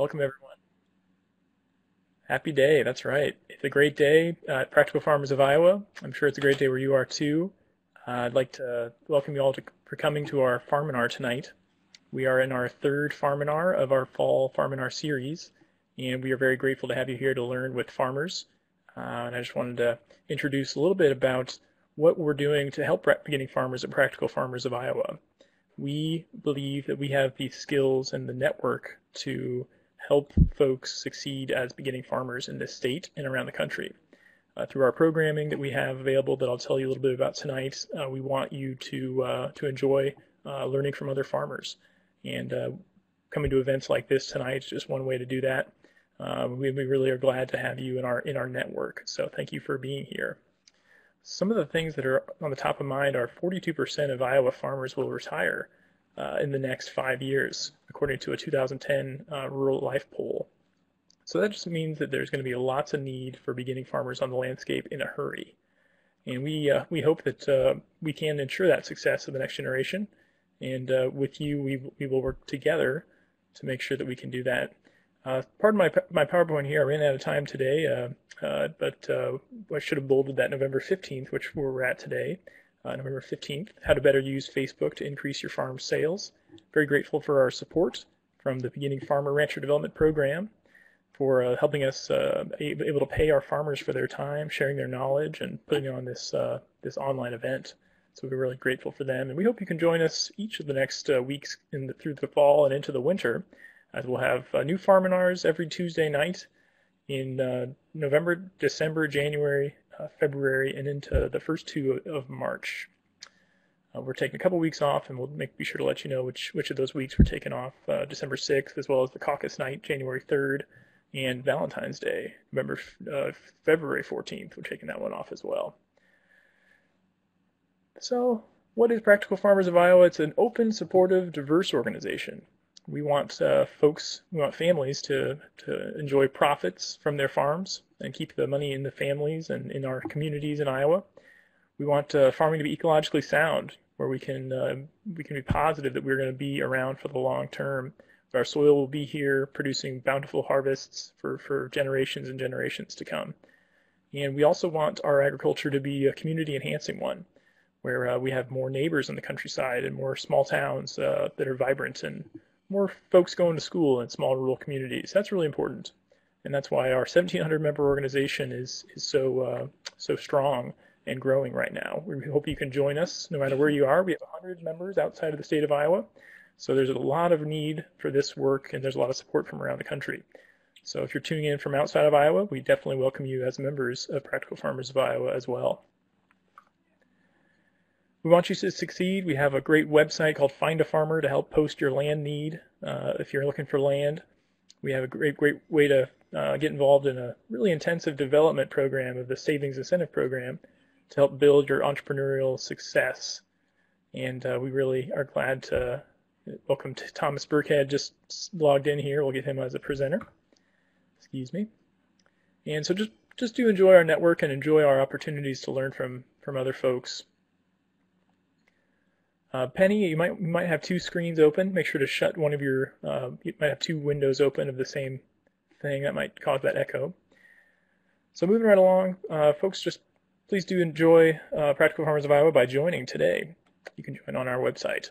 Welcome, everyone. Happy day, that's right. It's a great day at Practical Farmers of Iowa. I'm sure it's a great day where you are too. I'd like to welcome you all for coming to our Farminar tonight. We are in our third Farminar of our fall Farminar series, and we are very grateful to have you here to learn with farmers. And I just wanted to introduce a little bit about what we're doing to help beginning farmers at Practical Farmers of Iowa. We believe that we have the skills and the network to help folks succeed as beginning farmers in this state and around the country. Through our programming that we have available that I'll tell you a little bit about tonight, we want you to enjoy learning from other farmers. And coming to events like this tonight is just one way to do that. We really are glad to have you in our network. So thank you for being here. Some of the things that are on the top of mind are 42% of Iowa farmers will retire in the next 5 years, according to a 2010 Rural Life poll. So that just means that there's going to be lots of need for beginning farmers on the landscape in a hurry. And we hope that we can ensure that success of the next generation. And with you, we will work together to make sure that we can do that. Pardon my PowerPoint here. I ran out of time today, but I should have bolded that November 15th, which we're at today. November 15th, how to better use Facebook to increase your farm sales. Very grateful for our support from the Beginning Farmer Rancher Development Program for helping us able to pay our farmers for their time, sharing their knowledge, and putting on this online event. So we're really grateful for them, and we hope you can join us each of the next weeks through the fall and into the winter, as we'll have new Farminars every Tuesday night in November, December, January, February, and into the first 2 of March. We're taking a couple weeks off, and we'll be sure to let you know which of those weeks we're taking off. December 6th, as well as the caucus night, January 3rd, and Valentine's Day, February 14th. We're taking that one off as well. So, what is Practical Farmers of Iowa? It's an open, supportive, diverse organization. We want families to enjoy profits from their farms and keep the money in the families and in our communities in Iowa. We want farming to be ecologically sound, where we can be positive that we're going to be around for the long term. Our soil will be here producing bountiful harvests for generations and generations to come. And we also want our agriculture to be a community enhancing one, where we have more neighbors in the countryside and more small towns that are vibrant and more folks going to school in small rural communities. That's really important. And that's why our 1,700 member organization is so strong and growing right now. We hope you can join us no matter where you are. We have 100 members outside of the state of Iowa. So there's a lot of need for this work, and there's a lot of support from around the country. So if you're tuning in from outside of Iowa, we definitely welcome you as members of Practical Farmers of Iowa as well. We want you to succeed. We have a great website called Find a Farmer to help post your land need if you're looking for land. We have a great way to get involved in a really intensive development program of the Savings Incentive Program to help build your entrepreneurial success. And we really are glad to welcome Thomas Burkhead, just logged in here. We'll get him as a presenter. Excuse me. And so just do enjoy our network and enjoy our opportunities to learn from other folks. Penny, you might have 2 screens open. Make sure to shut one of your, you might have 2 windows open of the same thing. That might cause that echo. So moving right along, folks, just please do enjoy Practical Farmers of Iowa by joining today. You can join on our website.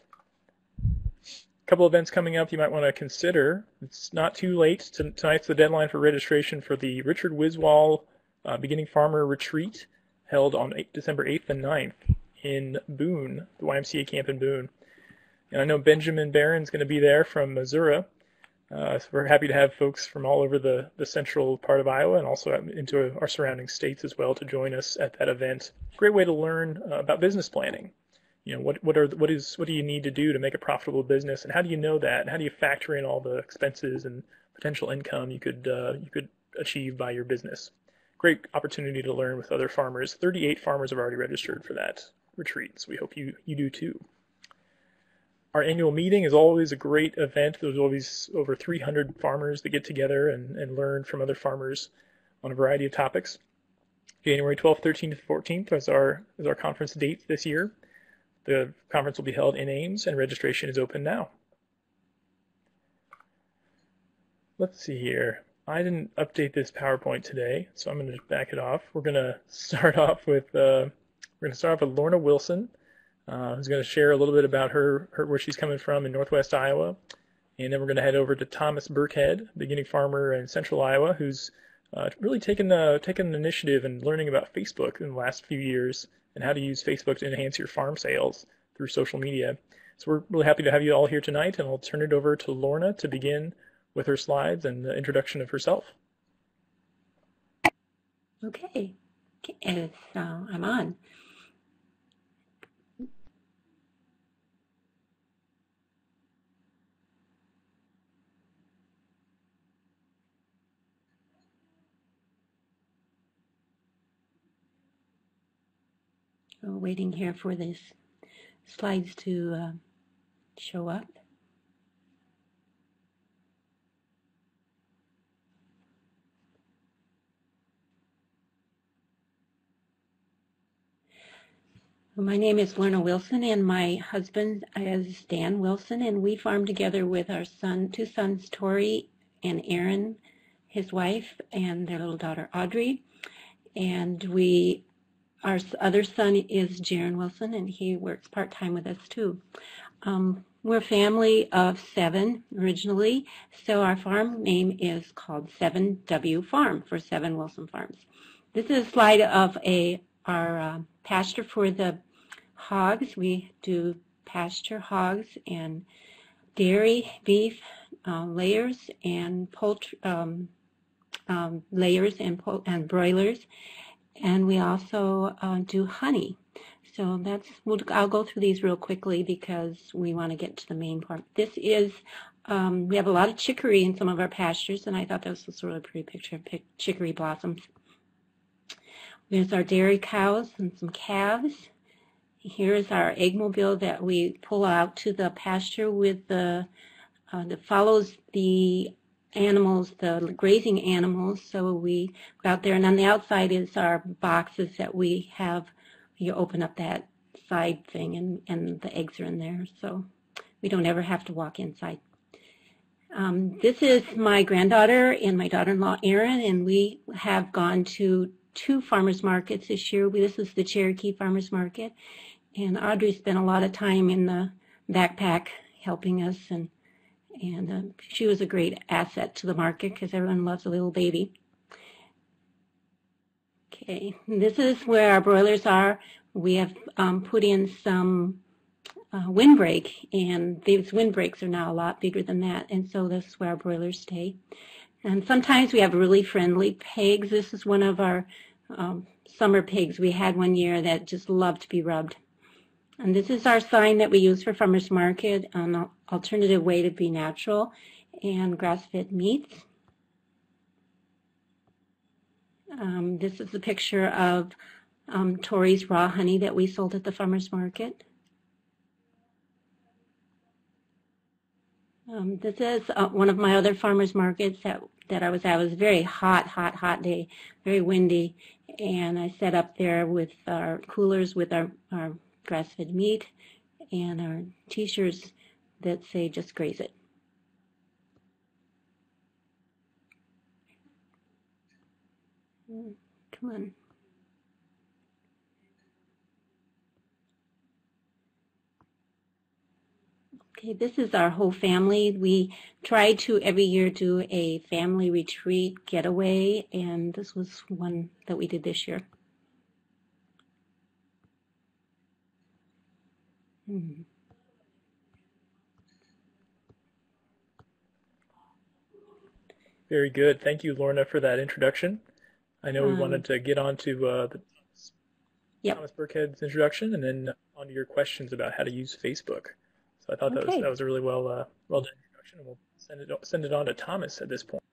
A couple events coming up you might want to consider. It's not too late. Tonight's the deadline for registration for the Richard Wiswall Beginning Farmer Retreat held on December 8th and 9th. In Boone, the YMCA camp in Boone. And I know Benjamin Barron's going to be there from Missouri. So we're happy to have folks from all over the central part of Iowa and also into our surrounding states as well to join us at that event. Great way to learn about business planning. You know, what do you need to do to make a profitable business, and how do you know that, and how do you factor in all the expenses and potential income you could achieve by your business. Great opportunity to learn with other farmers. 38 farmers have already registered for that retreat, so we hope you do too. Our annual meeting is always a great event. There's always over 300 farmers that get together and learn from other farmers on a variety of topics. January 12th, 13th, and 14th is our conference date this year. The conference will be held in Ames, and registration is open now. let's see here. I didn't update this PowerPoint today, so I'm going to back it off. We're going to start off with Lorna Wilson, who's going to share a little bit about her where she's coming from in Northwest Iowa, and then we're going to head over to Thomas Burkhead, beginning farmer in Central Iowa, who's really taken an initiative in learning about Facebook in the last few years and how to use Facebook to enhance your farm sales through social media. So we're really happy to have you all here tonight, and I'll turn it over to Lorna to begin with her slides and the introduction of herself. Okay, I'm on. Waiting here for these slides to show up. My name is Lorna Wilson, and my husband is Dan Wilson, and we farm together with our two sons, Tori and Aaron, his wife, and their little daughter, Audrey. And our other son is Jaron Wilson, and he works part-time with us too. We're a family of 7 originally, so our farm name is called 7W Farm for 7 Wilson Farms. This is a slide of our pasture for the hogs. We do pasture hogs and dairy, beef, layers, and poultry layers and broilers. And we also do honey. So I'll go through these real quickly because we want to get to the main part. This is, we have a lot of chicory in some of our pastures, and I thought this was a really pretty picture of chicory blossoms. There's our dairy cows and some calves. Here's our egg mobile that we pull out to the pasture with that follows the animals, the grazing animals. So we go out there, and on the outside is our boxes that we have. You open up that side thing, and the eggs are in there, so we don't ever have to walk inside. This is my granddaughter and my daughter-in-law, Erin, and we have gone to 2 farmers markets this year. This is the Cherokee Farmers Market, and Audrey spent a lot of time in the backpack helping us, and she was a great asset to the market because everyone loves a little baby. Okay, this is where our broilers are. We have put in some windbreak, and these windbreaks are now a lot bigger than that, and so this is where our broilers stay. And sometimes we have really friendly pigs. This is one of our summer pigs. We had one year that just loved to be rubbed. And this is our sign that we use for farmers market, an alternative way to be natural and grass-fed meats. This is a picture of Tori's raw honey that we sold at the farmers market. This is one of my other farmers markets that I was at. It was a very hot day, very windy, and I set up there with our coolers with our grass-fed meat and our t-shirts that say "Just graze it." Come on. Okay, this is our whole family. We try to every year do a family retreat getaway, and this was one that we did this year. Very good. Thank you, Lorna, for that introduction. I know we wanted to get on to Thomas Burkhead's introduction and then on to your questions about how to use Facebook. So I thought that was a really well done introduction, and we'll send it on to Thomas at this point.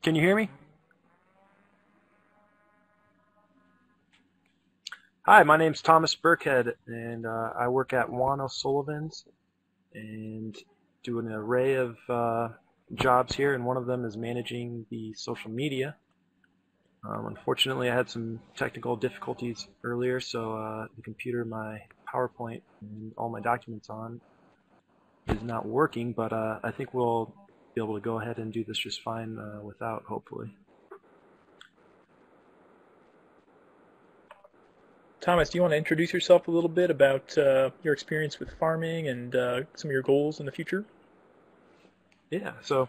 Can you hear me? Hi, my name's Thomas Burkhead, and I work at Juan Sullivan's and do an array of jobs here, and one of them is managing the social media. Unfortunately, I had some technical difficulties earlier, so the computer my PowerPoint and all my documents on is not working, but I think we'll be able to go ahead and do this just fine without, hopefully. Thomas, do you want to introduce yourself a little bit about your experience with farming and some of your goals in the future? Yeah, so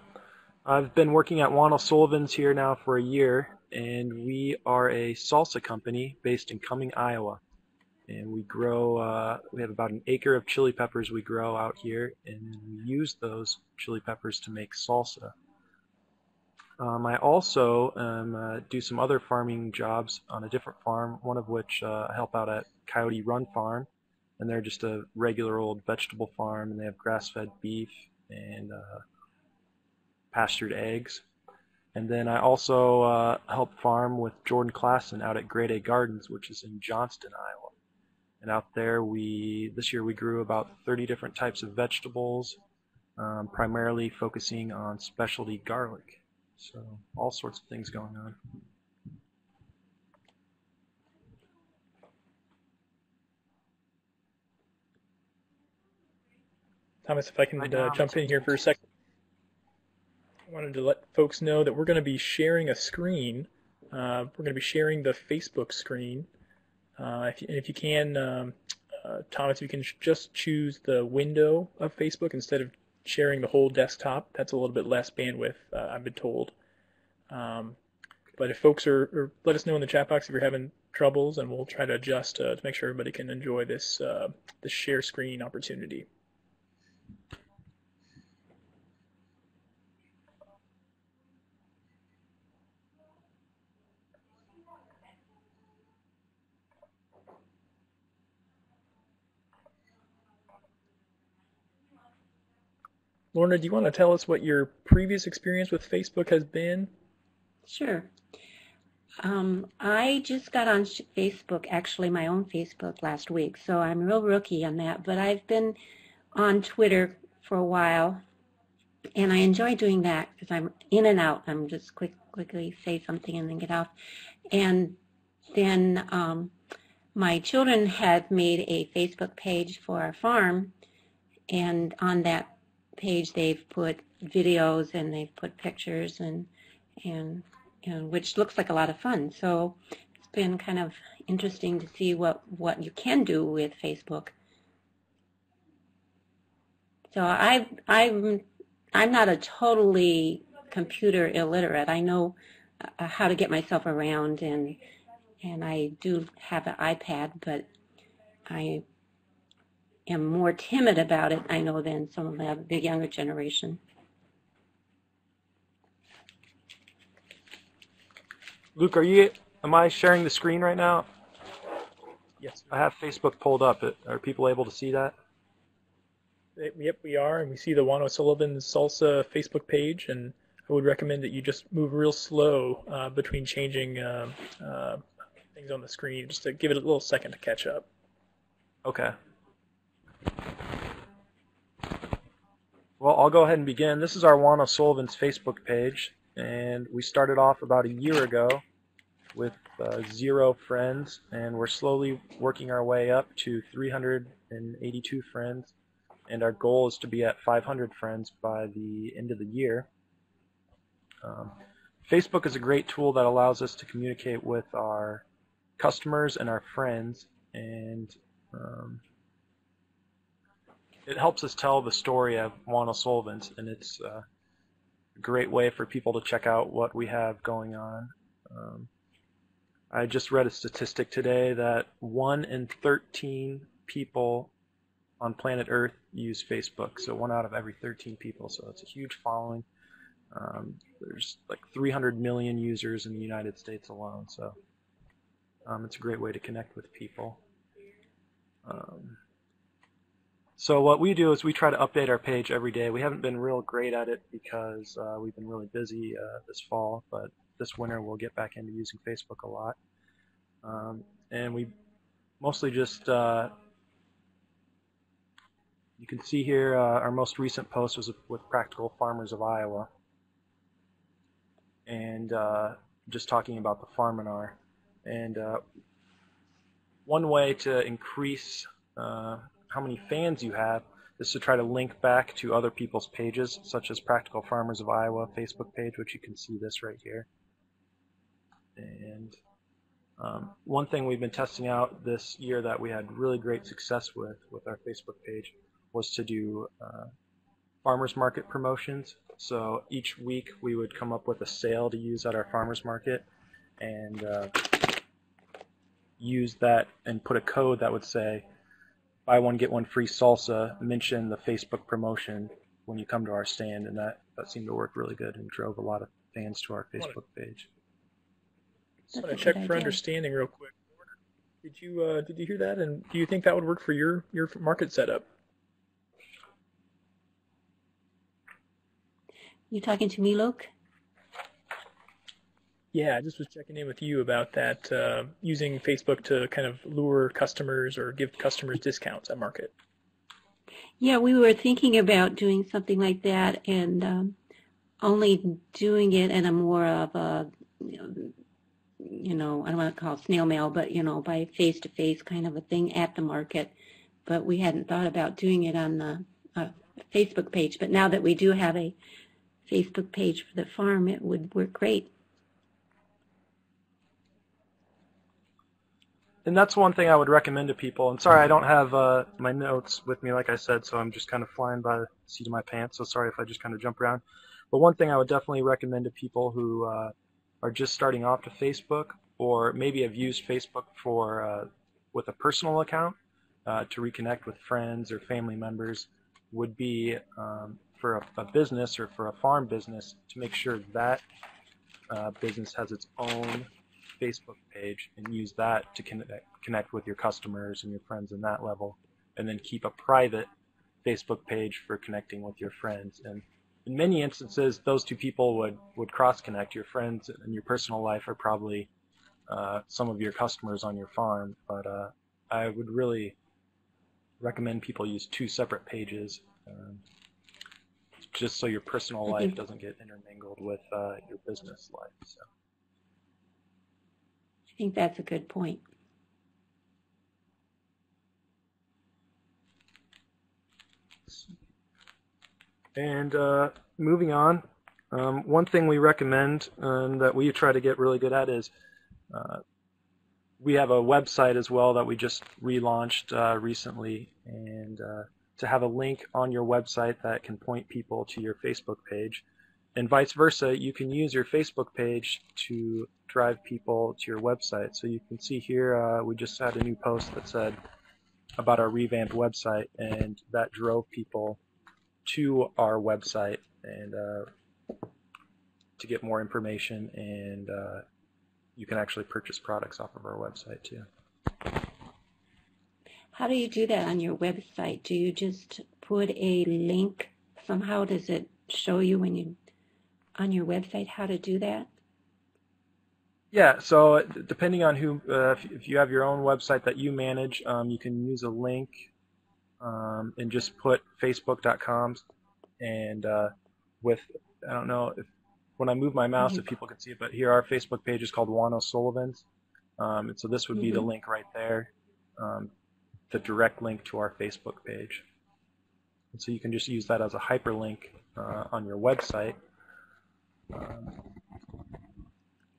I've been working at Juan Sullivan's here now for a year, and we are a salsa company based in Cumming, Iowa. And we grow, we have about an acre of chili peppers we grow out here, and we use those chili peppers to make salsa. I also do some other farming jobs on a different farm, one of which I help out at Coyote Run Farm, and they're just a regular old vegetable farm, and they have grass-fed beef and pastured eggs. And then I also help farm with Jordan Klassen out at Grade A Gardens, which is in Johnston, Iowa. And out there, this year we grew about 30 different types of vegetables, primarily focusing on specialty garlic. So all sorts of things going on. Thomas, if I can jump in here for a second. I wanted to let folks know that we're going to be sharing a screen. We're going to be sharing the Facebook screen. If you can, Thomas, if you can just choose the window of Facebook instead of sharing the whole desktop. That's a little bit less bandwidth, I've been told. But if folks let us know in the chat box if you're having troubles, and we'll try to adjust to make sure everybody can enjoy this share screen opportunity. Lorna, do you want to tell us what your previous experience with Facebook has been? Sure. I just got on Facebook, actually my own Facebook last week, so I'm a real rookie on that, but I've been on Twitter for a while, and I enjoy doing that because I'm in and out. I'm just quickly say something and then get off. And then my children have made a Facebook page for our farm, and on that page they've put videos and they've put pictures and which looks like a lot of fun. So it's been kind of interesting to see what you can do with Facebook. So I'm not a totally computer illiterate. I know how to get myself around, and I do have an iPad, but I am more timid about it, I know, than some of the younger generation. Luke, am I sharing the screen right now? Yes. I have Facebook pulled up. Are people able to see that? Yep, we are, and we see the Juan Sullivan's Salsa Facebook page, and I would recommend that you just move real slow between changing things on the screen, just to give it a little second to catch up. Okay. Well, I'll go ahead and begin. This is our Juan Sullivan's Facebook page, and we started off about a year ago with 0 friends, and we're slowly working our way up to 382 friends, and our goal is to be at 500 friends by the end of the year. Facebook is a great tool that allows us to communicate with our customers and our friends, and it helps us tell the story of Juan Sullivan's, and it's a great way for people to check out what we have going on. I just read a statistic today that 1 in 13 people on planet Earth use Facebook, so 1 out of every 13 people, so it's a huge following. There's like 300 million users in the United States alone, so it's a great way to connect with people. So what we do is we try to update our page every day. We haven't been real great at it because we've been really busy this fall, but this winter we'll get back into using Facebook a lot. And we mostly just, you can see here our most recent post was with Practical Farmers of Iowa. And just talking about the Farminar. And one way to increase how many fans you have is to try to link back to other people's pages, such as Practical Farmers of Iowa Facebook page, which you can see this right here. And one thing we've been testing out this year that we had really great success with our Facebook page was to do farmers market promotions. So each week we would come up with a sale to use at our farmers market and use that and put a code that would say buy one get one free salsa, mention the Facebook promotion when you come to our stand, and that seemed to work really good and drove a lot of fans to our Facebook page. Just want to check for understanding real quick. Did you hear that? And do you think that would work for your market setup? You talking to me, Luke? Yeah, I just was checking in with you about that, using Facebook to kind of lure customers or give customers discounts at market. Yeah, we were thinking about doing something like that, and only doing it in a more of a, I don't want to call it snail mail, but, by face-to-face kind of a thing at the market. But we hadn't thought about doing it on the Facebook page. But now that we do have a Facebook page for the farm, it would work great. And that's one thing I would recommend to people. And sorry, I don't have my notes with me, like I said, so I'm just kind of flying by the seat of my pants. So sorry if I just kind of jump around. But one thing I would definitely recommend to people who are just starting off to Facebook, or maybe have used Facebook for with a personal account to reconnect with friends or family members, would be for a business or for a farm business to make sure that business has its own Facebook page and use that to connect with your customers and your friends in that level, and then keep a private Facebook page for connecting with your friends. And in many instances, those two people would cross-connect. Your friends and your personal life are probably some of your customers on your farm, but I would really recommend people use two separate pages, just so your personal life doesn't get intermingled with your business life. So. I think that's a good point. And moving on, one thing we recommend that we try to get really good at is we have a website as well that we just relaunched recently, and to have a link on your website that can point people to your Facebook page, and vice versa, you can use your Facebook page to drive people to your website. So you can see here we just had a new post that said about our revamped website, and that drove people to our website and to get more information, and you can actually purchase products off of our website too. How do you do that on your website? Do you just put a link somehow? Does it show you when you on your website how to do that? Yeah, so depending on who, if you have your own website that you manage, you can use a link and just put facebook.com, and with, I don't know if when I move my mouse if people can see it, but here our Facebook page is called Juan Sullivan's, and so this would be the link right there, the direct link to our Facebook page. And so you can just use that as a hyperlink on your website. Let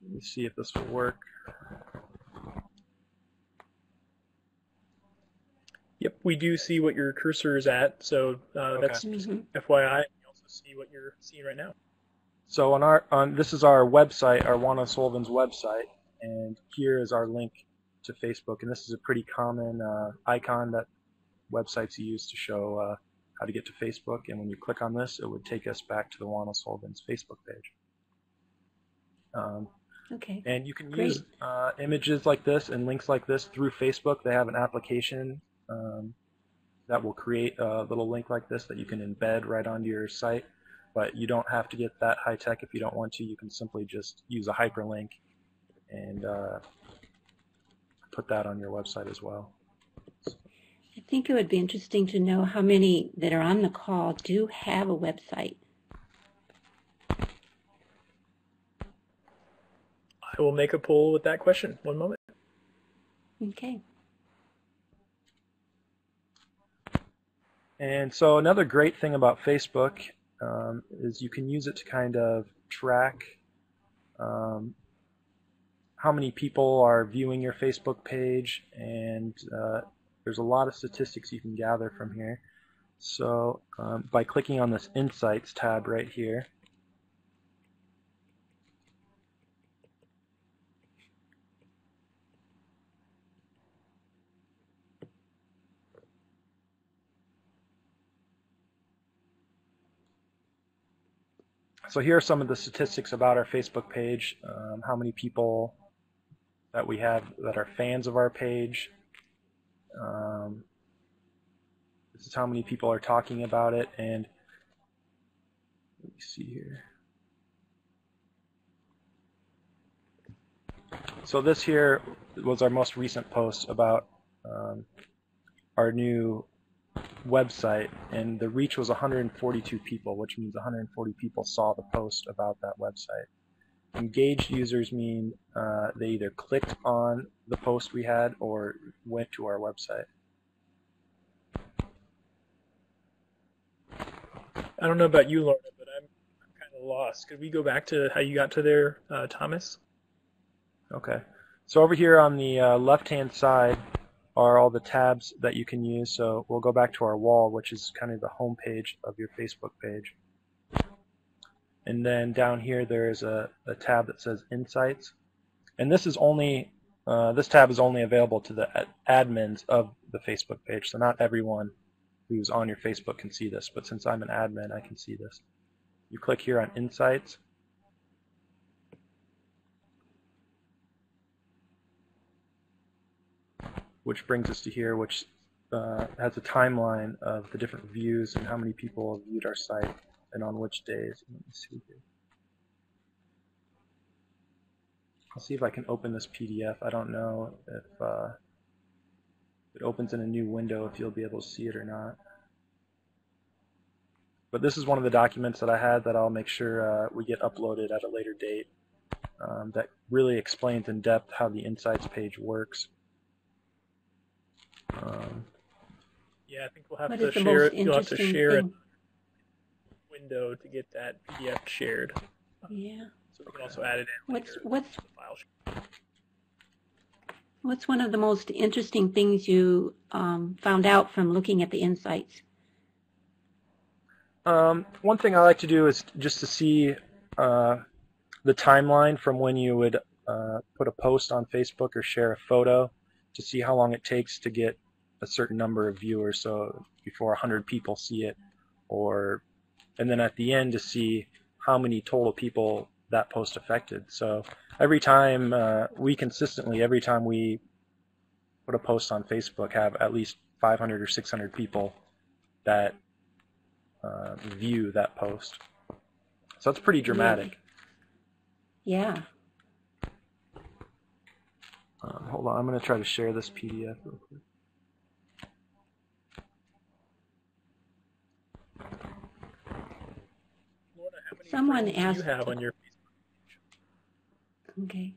me see if this will work. Yep, we do see what your cursor is at, so that's FYI. You also see what you're seeing right now. So on this is our website, our Juan Sullivan's website, and here is our link to Facebook. And this is a pretty common icon that websites use to show how to get to Facebook. And when you click on this, it would take us back to the Juan Sullivan's Facebook page. Okay. And you can use images like this and links like this through Facebook. They have an application that will create a little link like this that you can embed right onto your site. But you don't have to get that high tech if you don't want to. You can simply just use a hyperlink and put that on your website as well. I think it would be interesting to know how many that are on the call do have a website. will make a poll with that question. One moment. Okay. And so another great thing about Facebook is you can use it to kind of track how many people are viewing your Facebook page, and there's a lot of statistics you can gather from here. So by clicking on this Insights tab right here, so here are some of the statistics about our Facebook page, how many people that we have that are fans of our page. This is how many people are talking about it, and let me see here. So this here was our most recent post about our new website, and the reach was 142 people, which means 140 people saw the post about that website. Engaged users mean they either clicked on the post we had or went to our website. I don't know about you, Lorna, but I'm kind of lost. Could we go back to how you got to there, Thomas? Okay. So over here on the left-hand side are all the tabs that you can use. So we'll go back to our wall, which is kind of the home page of your Facebook page. And then down here there is a tab that says Insights. And this is only this tab is only available to the admins of the Facebook page. So not everyone who's on your Facebook can see this, but since I'm an admin, I can see this. You click here on Insights. Which brings us to here, which has a timeline of the different views and how many people have viewed our site and on which days. Let me see here. I'll see if I can open this PDF. I don't know if it opens in a new window, if you'll be able to see it or not. But this is one of the documents that I had that I'll make sure we get uploaded at a later date that really explains in depth how the Insights page works. Yeah, I think we'll have to share it. You'll have to share a window to get that PDF shared. Yeah. So we can also add it in later. What's one of the most interesting things you found out from looking at the Insights? One thing I like to do is just to see the timeline from when you would put a post on Facebook or share a photo, to see how long it takes to get a certain number of viewers, so before 100 people see it, and then at the end to see how many total people that post affected. So every time every time we put a post on Facebook, have at least 500 or 600 people that view that post. So that's pretty dramatic. Yeah. Hold on, I'm going to try to share this PDF real quick. Lorna, how many Someone friends asked do you have on your Facebook page? Okay.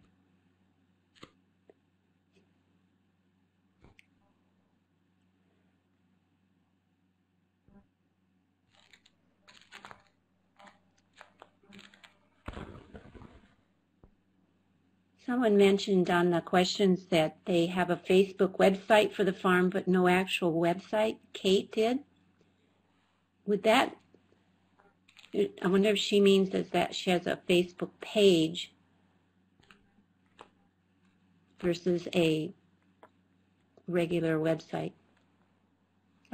Someone mentioned on the questions that they have a Facebook website for the farm, but no actual website. Kate did. Would that, I wonder if she means that she has a Facebook page versus a regular website.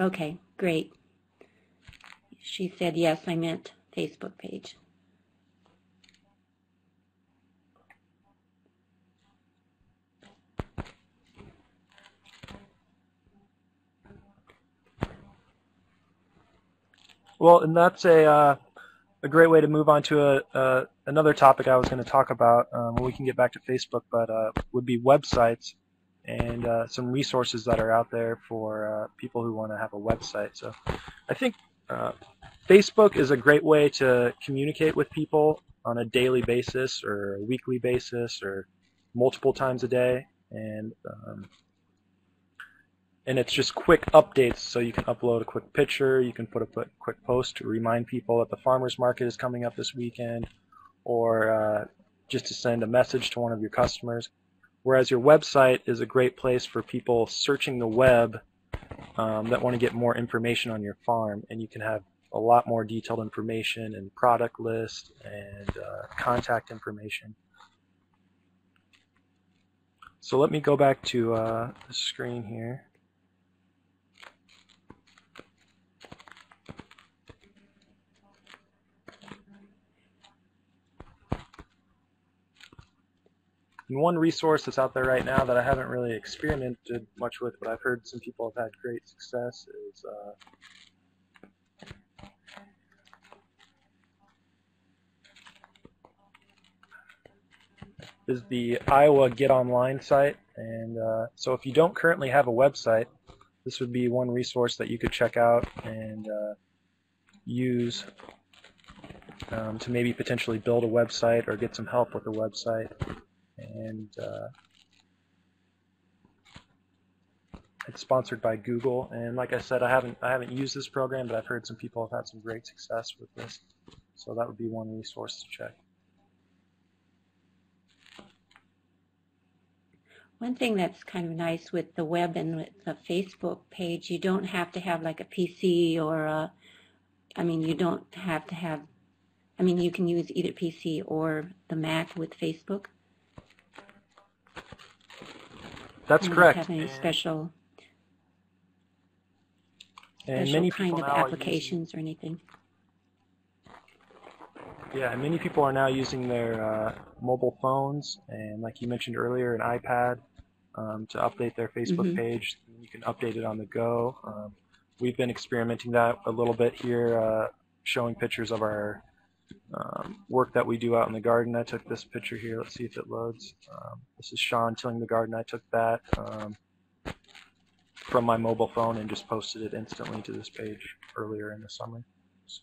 Okay, great. She said, yes, I meant Facebook page. Well, and that's a great way to move on to another topic I was going to talk about when we can get back to Facebook, but would be websites and some resources that are out there for people who want to have a website. So I think Facebook is a great way to communicate with people on a daily basis or a weekly basis or multiple times a day, and it's just quick updates, so you can upload a quick picture, you can put a quick post to remind people that the farmers market is coming up this weekend, or just to send a message to one of your customers. Whereas your website is a great place for people searching the web that want to get more information on your farm, and you can have a lot more detailed information and product list and contact information. So let me go back to the screen here. And one resource that's out there right now that I haven't really experimented much with, but I've heard some people have had great success, is the Iowa Get Online site. And so if you don't currently have a website, this would be one resource that you could check out and use to maybe potentially build a website or get some help with a website. And it's sponsored by Google. And like I said, I haven't used this program, but I've heard some people have had some great success with this. So that would be one resource to check. One thing that's kind of nice with the web and with the Facebook page, you don't have to have like a PC or you don't have to have, you can use either PC or the Mac with Facebook. That's correct. Have any special many kind people of applications or anything. Yeah, many people are now using their mobile phones and, like you mentioned earlier, an iPad to update their Facebook page. You can update it on the go. We've been experimenting that a little bit here, showing pictures of our work that we do out in the garden. I took this picture here. Let's see if it loads. This is Sean tilling the garden. I took that from my mobile phone and just posted it instantly to this page earlier in the summer. So.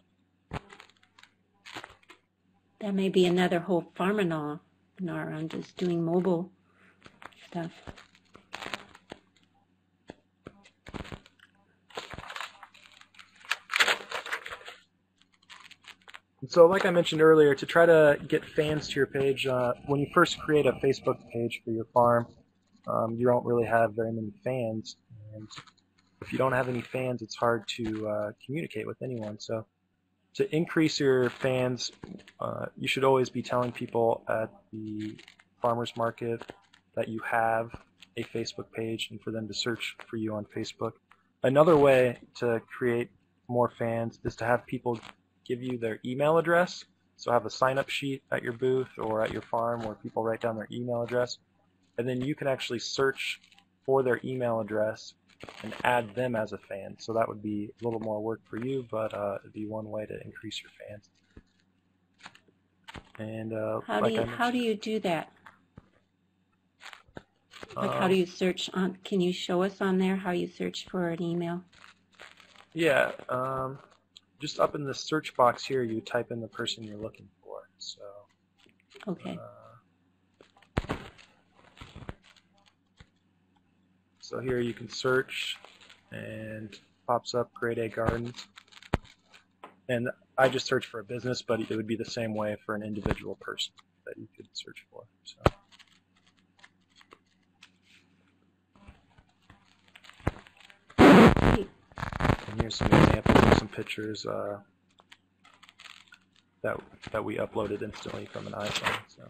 That may be another whole Farminar on just doing mobile stuff. So like I mentioned earlier, to try to get fans to your page, when you first create a Facebook page for your farm, you don't really have very many fans. And if you don't have any fans, it's hard to communicate with anyone. So to increase your fans, you should always be telling people at the farmers market that you have a Facebook page and for them to search for you on Facebook. Another way to create more fans is to have people give you their email address. So have a sign-up sheet at your booth or at your farm where people write down their email address, and then you can actually search for their email address and add them as a fan. So that would be a little more work for you, but it'd be one way to increase your fans. And how do you do that? Like how do you search on? Can you show us on there how you search for an email? Yeah. Just up in the search box here, you type in the person you're looking for. So. Okay. So here you can search, and pops up Grade A Gardens. And I just searched for a business, but it would be the same way for an individual person that you could search for. So. And here's some examples of some pictures that we uploaded instantly from an iPhone. So.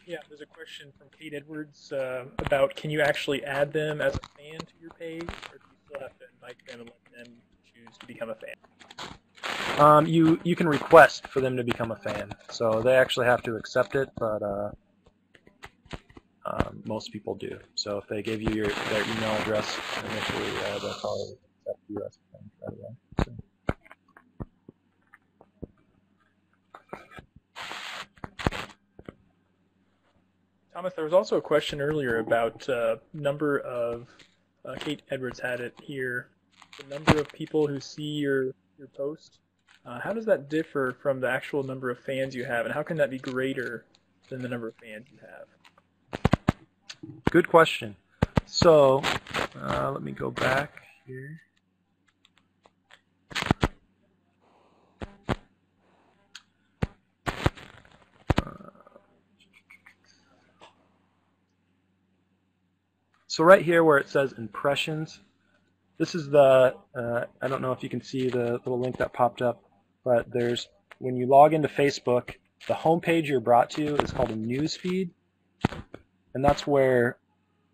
Yeah, there's a question from Kate Edwards about can you actually add them as a fan to your page, or do you still have to invite them and let them choose to become a fan? You can request for them to become a fan, so they actually have to accept it, but most people do. So if they give you their email address initially, they'll probably accept you as a fan right away. So. Thomas, there was also a question earlier about number of, Kate Edwards had it here, the number of people who see your post How does that differ from the actual number of fans you have, and how can that be greater than the number of fans you have? Good question. So let me go back here. So right here where it says impressions, this is the, I don't know if you can see the little link that popped up, but when you log into Facebook, the home page you're brought to is called a news feed, and that's where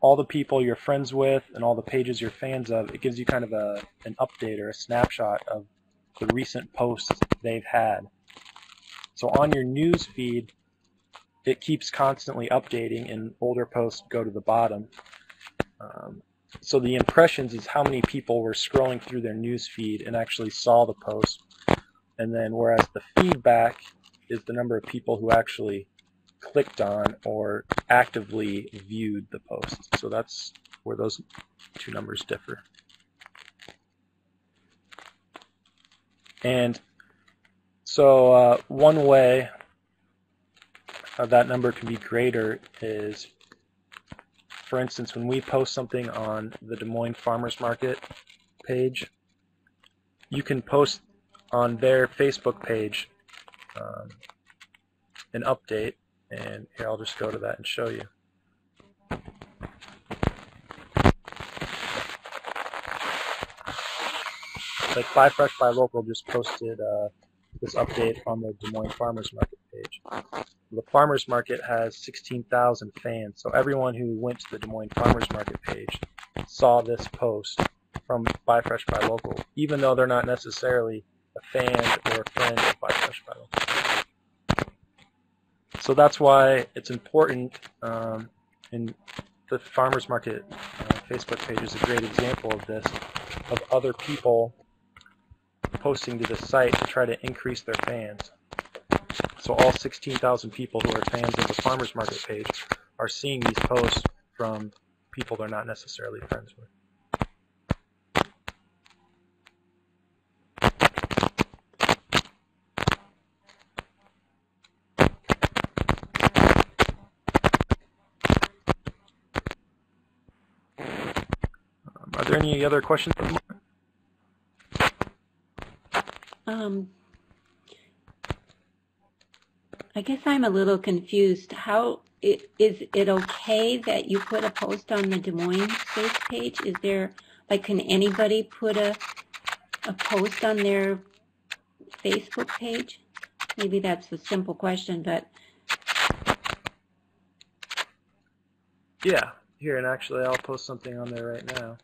all the people you're friends with and all the pages you're fans of, it gives you kind of an update or a snapshot of the recent posts they've had. So on your news feed, it keeps constantly updating, and older posts go to the bottom. So the impressions is how many people were scrolling through their news feed and actually saw the post, and then whereas the feedback is the number of people who actually clicked on or actively viewed the post. So that's where those two numbers differ. And so one way that number can be greater is, for instance, when we post something on the Des Moines Farmers Market page, you can post on their Facebook page an update, and here I'll just go to that and show you. Like Buy Fresh, Buy Local just posted this update on the Des Moines Farmers Market page. The Farmers Market has 16,000 fans, so everyone who went to the Des Moines Farmers Market page saw this post from Buy Fresh, Buy Local, even though they're not necessarily a fan or a friend of Buy Fresh, Buy Local. So that's why it's important, and the Farmers Market Facebook page is a great example of this, of other people posting to the site to try to increase their fans. So all 16,000 people who are fans of the Farmers Market page are seeing these posts from people they're not necessarily friends with. Are there any other questions? I guess I'm a little confused. Is it okay that you put a post on the Des Moines Space page? Is there, like, can anybody put a post on their Facebook page? Maybe that's a simple question, but... Yeah, here, and actually I'll post something on there right now.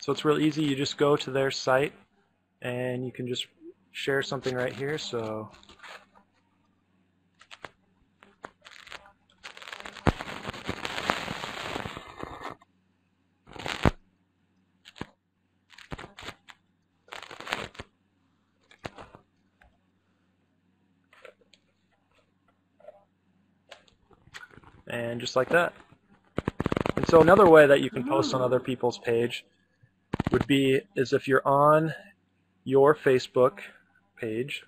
So it's real easy. You just go to their site and you can just share something right here. So and just like that. And so another way that you can post on other people's page would be is if you're on your Facebook page,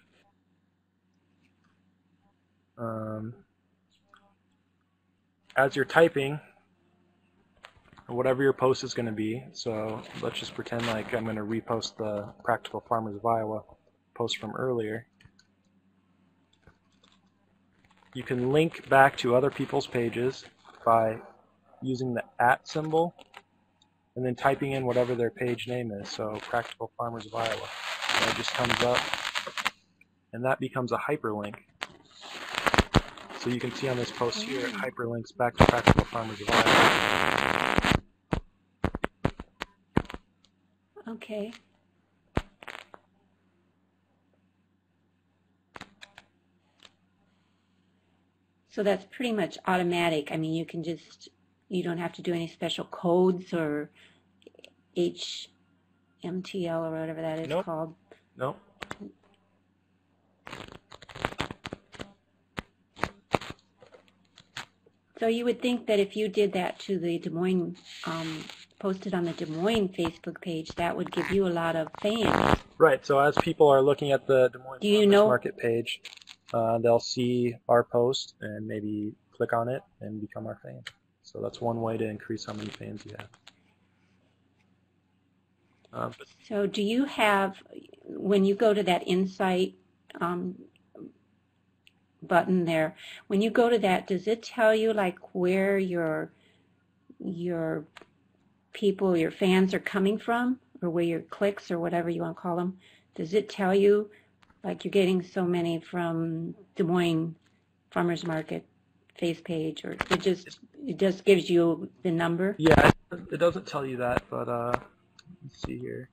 as you're typing, whatever your post is going to be, so let's just pretend like I'm going to repost the Practical Farmers of Iowa post from earlier. You can link back to other people's pages by using the @ symbol and then typing in whatever their page name is, so Practical Farmers of Iowa. And it just comes up, and that becomes a hyperlink. So you can see on this post here, it hyperlinks back to Practical Farmers of Iowa. Okay. So that's pretty much automatic. I mean, you don't have to do any special codes or HMTL or whatever that is Nope. called. Nope. So you would think that if you did that to the Des Moines, posted on the Des Moines Facebook page, that would give you a lot of fans. Right. So as people are looking at the Des Moines Farmers Market page, they'll see our post and maybe click on it and become our fan. So that's one way to increase how many fans you have. So do you have, when you go to that Insight button there, when you go to that, does it tell you like where your people, your fans are coming from, or where your clicks or whatever you want to call them? Does it tell you like you're getting so many from Des Moines Farmers Market face page, or it just gives you the number? Yeah, it doesn't tell you that, but let's see here.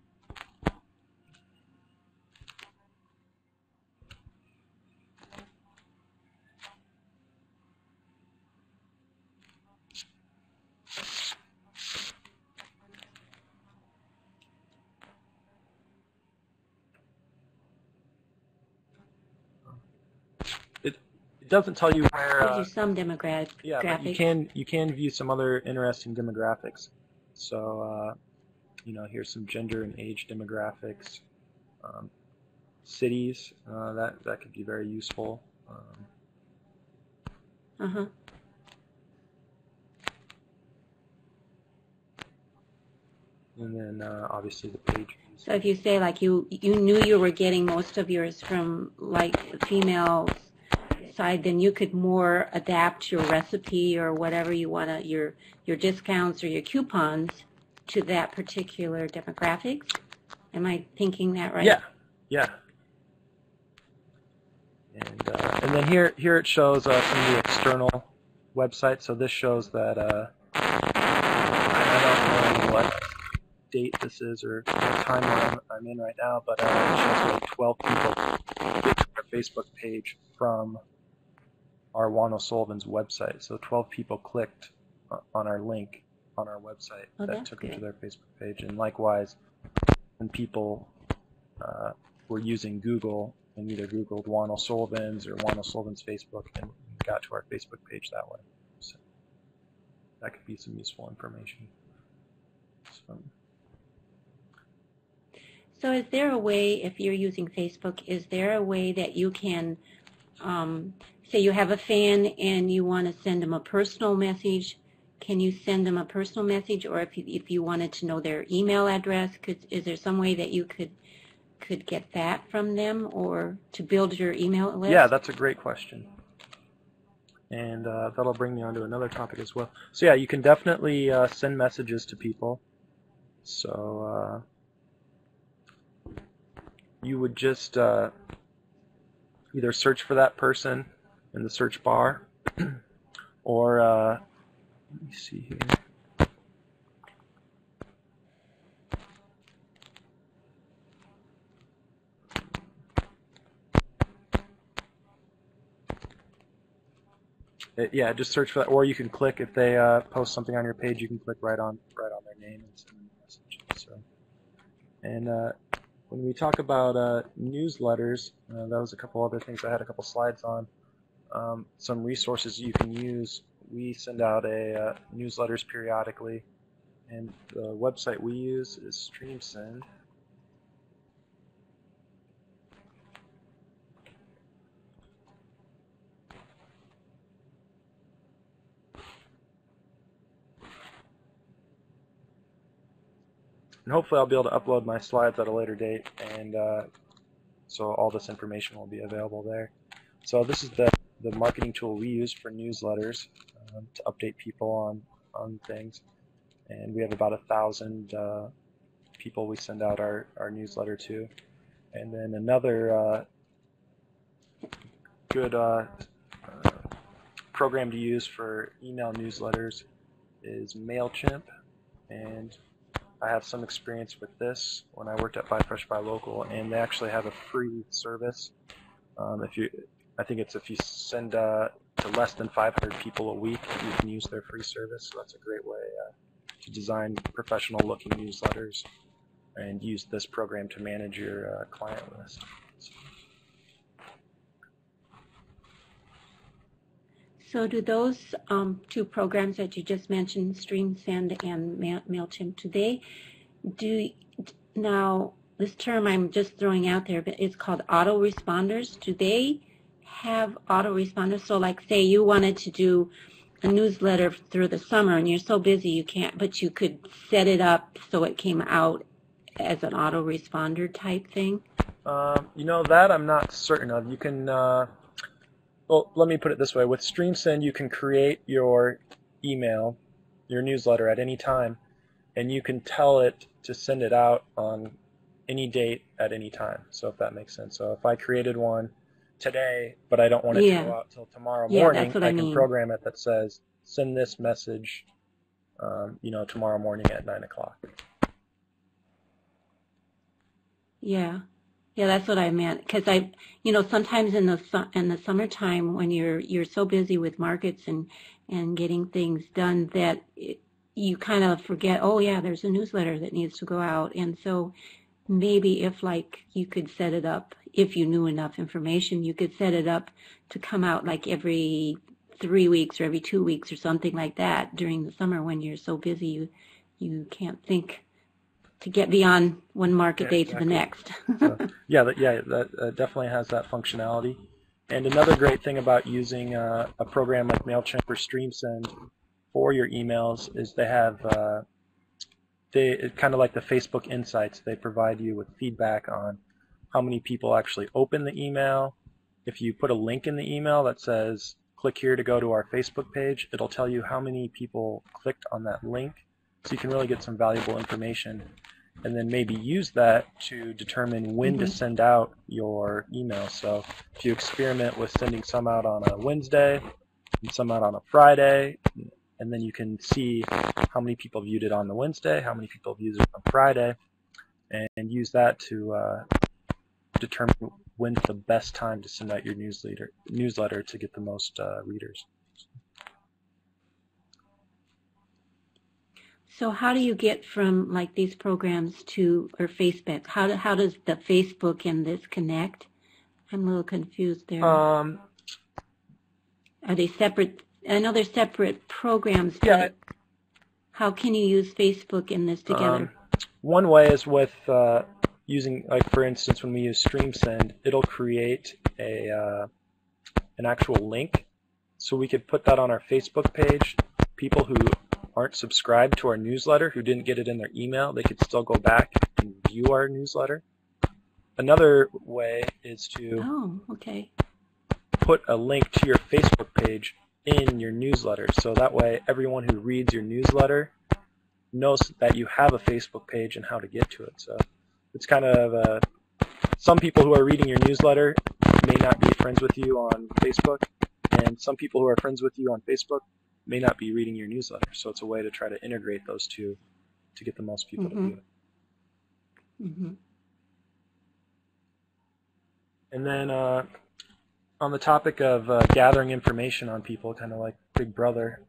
It doesn't tell you where. Gives you some demographics. Yeah, but you can view some other interesting demographics. So here's some gender and age demographics. Cities, that could be very useful. Uh-huh. And then obviously the page. So if you say like you knew you were getting most of yours from like the female side, then you could more adapt your recipe or whatever you want to, your discounts or your coupons to that particular demographics. Am I thinking that right? Yeah. And then here it shows some of the external websites. So this shows that I don't know what date this is or what time I'm in right now, but it shows like 12 people clicked our Facebook page from our Juan Sullivan's website. So 12 people clicked on our link on our website that took them to their Facebook page. And likewise, when people were using Google and either Googled Juan Sullivan's or Juan Sullivan's Facebook and got to our Facebook page that way. So that could be some useful information. So is there a way, if you're using Facebook, is there a way that you can, say you have a fan and you want to send them a personal message, can you send them a personal message? Or if you wanted to know their email address, is there some way that you could get that from them, or to build your email list? Yeah, that's a great question. And that'll bring me on to another topic as well. So yeah, you can definitely send messages to people. So you would just either search for that person in the search bar, or let me see here. Yeah, just search for that, or you can click if they post something on your page. You can click right on their name and send them a message. So, and when we talk about newsletters, that was a couple other things I had a couple slides on. Some resources you can use. We send out newsletters periodically, and the website we use is StreamSend. And hopefully I'll be able to upload my slides at a later date, and so all this information will be available there. So this is the marketing tool we use for newsletters to update people on things. And we have about 1,000 people we send out our newsletter to. And then another good program to use for email newsletters is MailChimp. And I have some experience with this when I worked at Buy Fresh Buy Local, and they actually have a free service. I think it's if you send to less than 500 people a week, you can use their free service. So that's a great way to design professional-looking newsletters and use this program to manage your client list. So do those two programs that you just mentioned, StreamSend and MailChimp, now this term I'm just throwing out there, but it's called autoresponders. Do they have autoresponders? So like say you wanted to do a newsletter through the summer and you're so busy you can't, but you could set it up so it came out as an autoresponder type thing? You know, that I'm not certain of. You can, well, let me put it this way. With StreamSend, you can create your email, your newsletter at any time, and you can tell it to send it out on any date at any time. So if that makes sense. So if I created one today, but I don't want it to go out till tomorrow morning, I can program it that says, send this message, you know, tomorrow morning at 9 o'clock. Yeah, that's what I meant. Because you know, sometimes in the summertime when you're so busy with markets and getting things done that you kind of forget. Oh yeah, there's a newsletter that needs to go out, and so maybe if like you could set it up, if you knew enough information, you could set it up to come out like every 3 weeks or every 2 weeks or something like that during the summer when you're so busy you can't think to get beyond one market day to the next. So, that definitely has that functionality. And another great thing about using a program like MailChimp or StreamSend for your emails is they have kind of like the Facebook Insights. They provide you with feedback on how many people actually open the email. If you put a link in the email that says click here to go to our Facebook page, it'll tell you how many people clicked on that link. So you can really get some valuable information and then maybe use that to determine when to send out your email. So if you experiment with sending some out on a Wednesday and some out on a Friday, and then you can see how many people viewed it on the Wednesday, how many people viewed it on Friday, and use that to determine when's the best time to send out your newsletter to get the most readers. So how do you get from like these programs to, or Facebook? How does the Facebook and this connect? I'm a little confused there. Are they separate? I know they're separate programs, but how can you use Facebook and this together? One way is with using, like for instance, when we use StreamSend, it'll create an actual link, so we could put that on our Facebook page. People who aren't subscribed to our newsletter, who didn't get it in their email, they could still go back and view our newsletter. Another way is to put a link to your Facebook page in your newsletter, so that way everyone who reads your newsletter knows that you have a Facebook page and how to get to it. So it's kind of some people who are reading your newsletter may not be friends with you on Facebook, and some people who are friends with you on Facebook may not be reading your newsletter. So it's a way to try to integrate those two to get the most people to view it. And then on the topic of gathering information on people, kind of like Big Brother,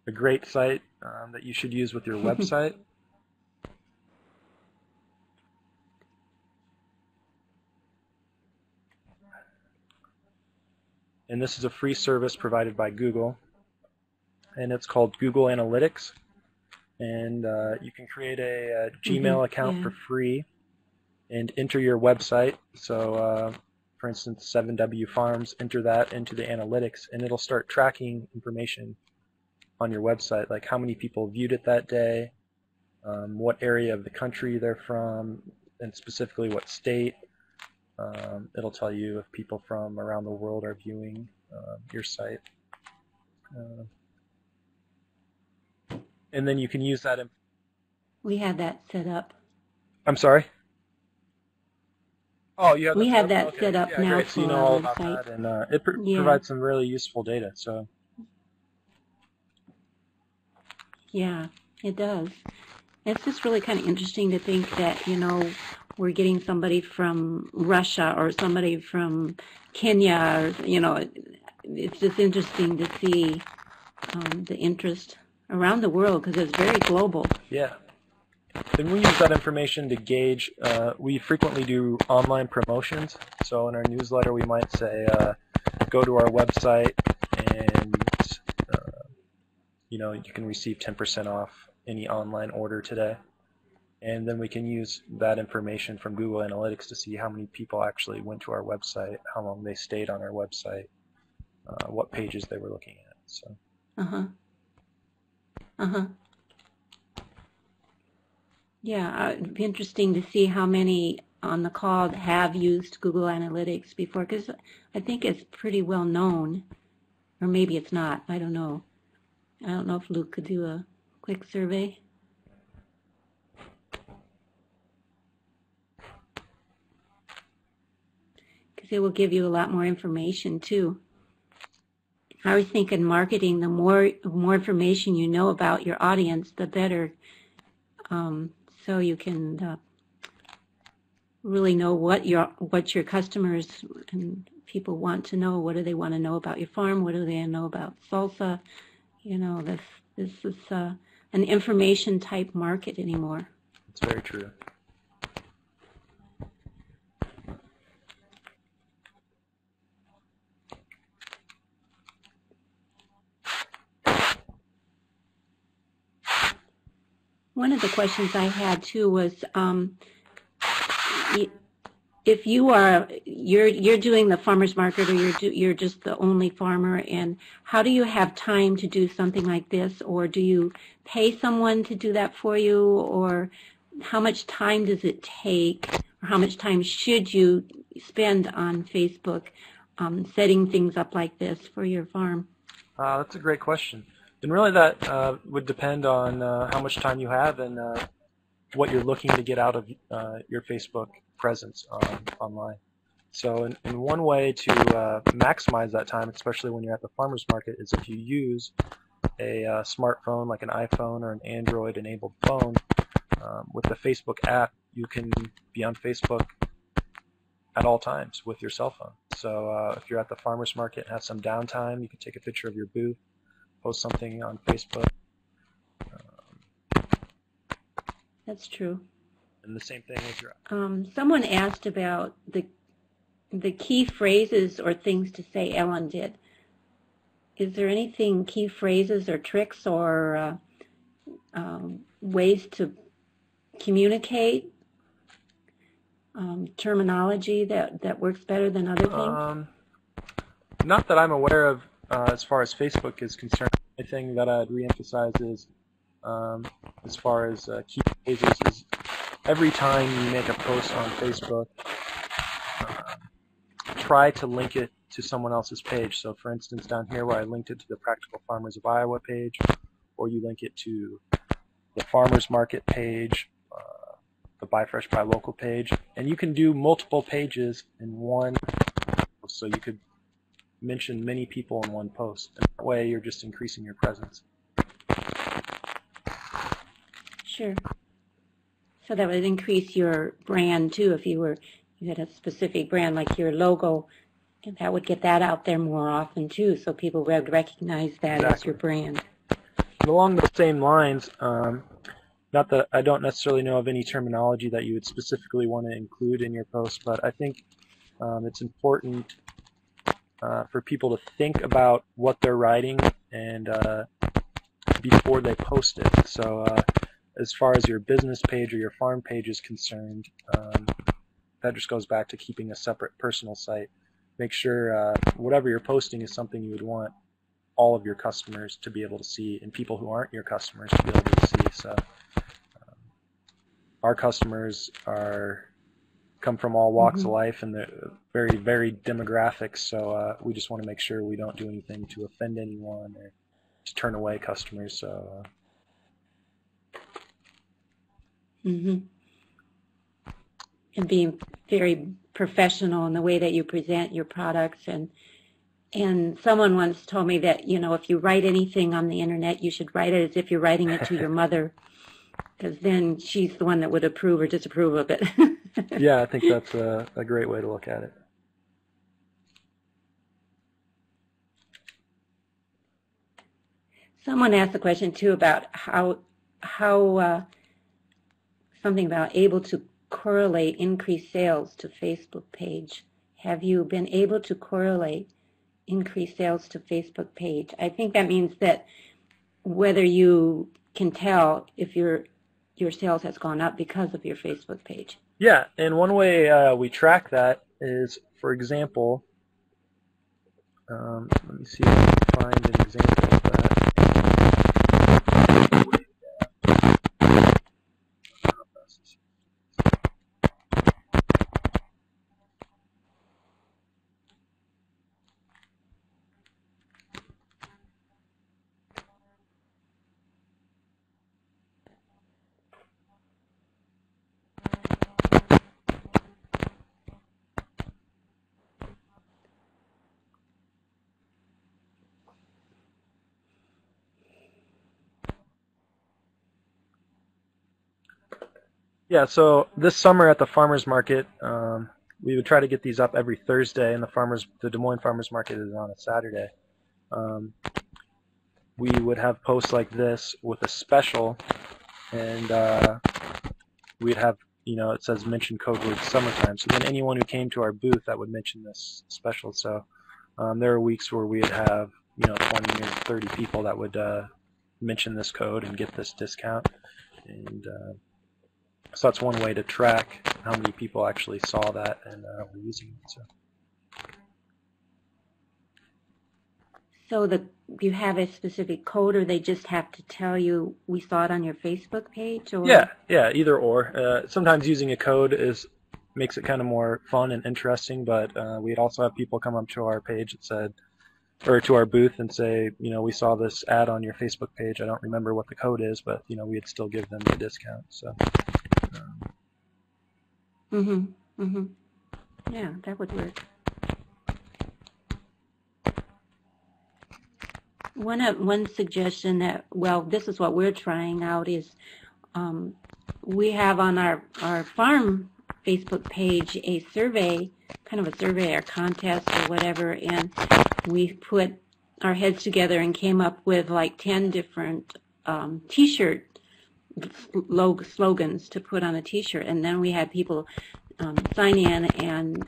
a great site that you should use with your website. And this is a free service provided by Google, and it's called Google Analytics. And you can create a Gmail account for free and enter your website. So for instance, 7W Farms, enter that into the analytics, and it'll start tracking information on your website, like how many people viewed it that day, what area of the country they're from, and specifically what state. It'll tell you if people from around the world are viewing your site. And then you can use that. We have that set up. I'm sorry? Oh, you have. We have that set up now. Great. So you know all about that, and it provides some really useful data. So. Yeah, it does. It's just really kind of interesting to think that, you know, we're getting somebody from Russia or somebody from Kenya, or, you know, it's just interesting to see the interest around the world because it's very global. Yeah. Then we use that information to gauge. We frequently do online promotions. So in our newsletter, we might say, go to our website and you can receive 10% off any online order today. And then we can use that information from Google Analytics to see how many people actually went to our website, how long they stayed on our website, what pages they were looking at. So. Yeah, it'd be interesting to see how many on the call have used Google Analytics before, because I think it's pretty well known, or maybe it's not. I don't know. I don't know if Luke could do a quick survey. Because it will give you a lot more information too. I was thinking marketing, the more information you know about your audience, the better. So you can really know what your customers and people want to know. What do they want to know about your farm? What do they know about salsa? This is an information type market anymore. It's very true. One of the questions I had too was, if you're doing the farmers market, or you're just the only farmer, and how do you have time to do something like this, or do you pay someone to do that for you, or how much time does it take, or how much time should you spend on Facebook setting things up like this for your farm? That's a great question. And really that would depend on how much time you have and what you're looking to get out of your Facebook presence online. So in one way to maximize that time, especially when you're at the farmer's market, is if you use a smartphone like an iPhone or an Android-enabled phone. With the Facebook app, you can be on Facebook at all times with your cell phone. So if you're at the farmer's market and have some downtime, you can take a picture of your booth, post something on Facebook. That's true. And the same thing with your... Someone asked about the key phrases or things to say Ellen did. Is there anything, key phrases or tricks or ways to communicate, terminology that works better than other things? Not that I'm aware of as far as Facebook is concerned. The thing that I'd reemphasize is, as far as key phrases, is every time you make a post on Facebook, try to link it to someone else's page. So for instance, down here where I linked it to the Practical Farmers of Iowa page, or you link it to the Farmers Market page, the Buy Fresh, Buy Local page, and you can do multiple pages in one post. So you could mention many people in one post. And that way you're just increasing your presence. Sure. So that would increase your brand too. If you had a specific brand like your logo, that would get that out there more often too, so people would recognize that as your brand. And along those same lines, not that I don't necessarily know of any terminology that you would specifically want to include in your post, but I think it's important for people to think about what they're writing and before they post it. So as far as your business page or your farm page is concerned, that just goes back to keeping a separate personal site. Make sure whatever you're posting is something you would want all of your customers to be able to see, and people who aren't your customers to be able to see. So our customers come from all walks of life, and they're very varied demographics. So we just want to make sure we don't do anything to offend anyone or to turn away customers. So. And being very professional in the way that you present your products. And someone once told me that, if you write anything on the internet, you should write it as if you're writing it to your mother, because then she's the one that would approve or disapprove of it. Yeah, I think that's a great way to look at it. Someone asked a question too about how something about able to correlate increased sales to Facebook page. Have you been able to correlate increased sales to Facebook page? I think that means that whether you can tell if your sales has gone up because of your Facebook page. Yeah, and one way we track that is, for example, let me see if I can find an example of that. Yeah, so this summer at the farmers market, we would try to get these up every Thursday, and the Des Moines farmers market is on a Saturday. We would have posts like this with a special, and we'd have, it says mention code word summertime. So then anyone who came to our booth, that would mention this special. So there are weeks where we'd have 20 or 30 people that would mention this code and get this discount, and so that's one way to track how many people actually saw that and were using it. So do you have a specific code, or they just have to tell you we saw it on your Facebook page? Or? Yeah, either or. Sometimes using a code makes it kind of more fun and interesting, but we'd also have people come up to our page and said, or to our booth and say, we saw this ad on your Facebook page. I don't remember what the code is, but we'd still give them the discount. So. Yeah, that would work. One suggestion that, well, this is what we're trying out is we have on our farm Facebook page a survey, kind of a survey or contest or whatever, and we put our heads together and came up with like 10 different T-shirt slogans to put on a T-shirt, and then we had people sign in and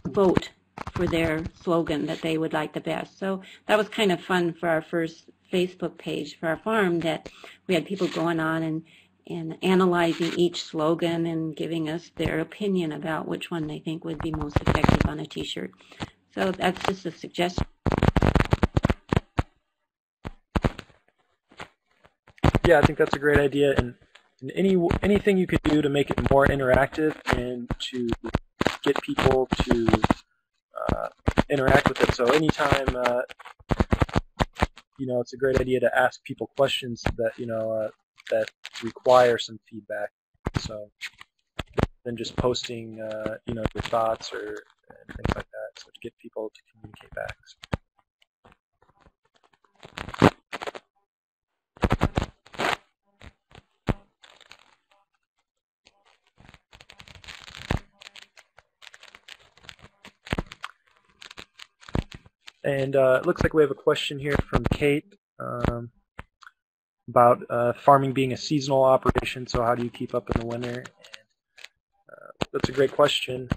vote for their slogan that they would like the best. So that was kind of fun for our first Facebook page for our farm, that we had people going on and analyzing each slogan and giving us their opinion about which one they think would be most effective on a T-shirt. So that's just a suggestion. Yeah, I think that's a great idea, and anything you could do to make it more interactive and to get people to interact with it. So anytime, it's a great idea to ask people questions that that require some feedback. So than just posting, your thoughts or things like that. So to get people to communicate back. And it looks like we have a question here from Kate about farming being a seasonal operation, so how do you keep up in the winter? And, that's a great question.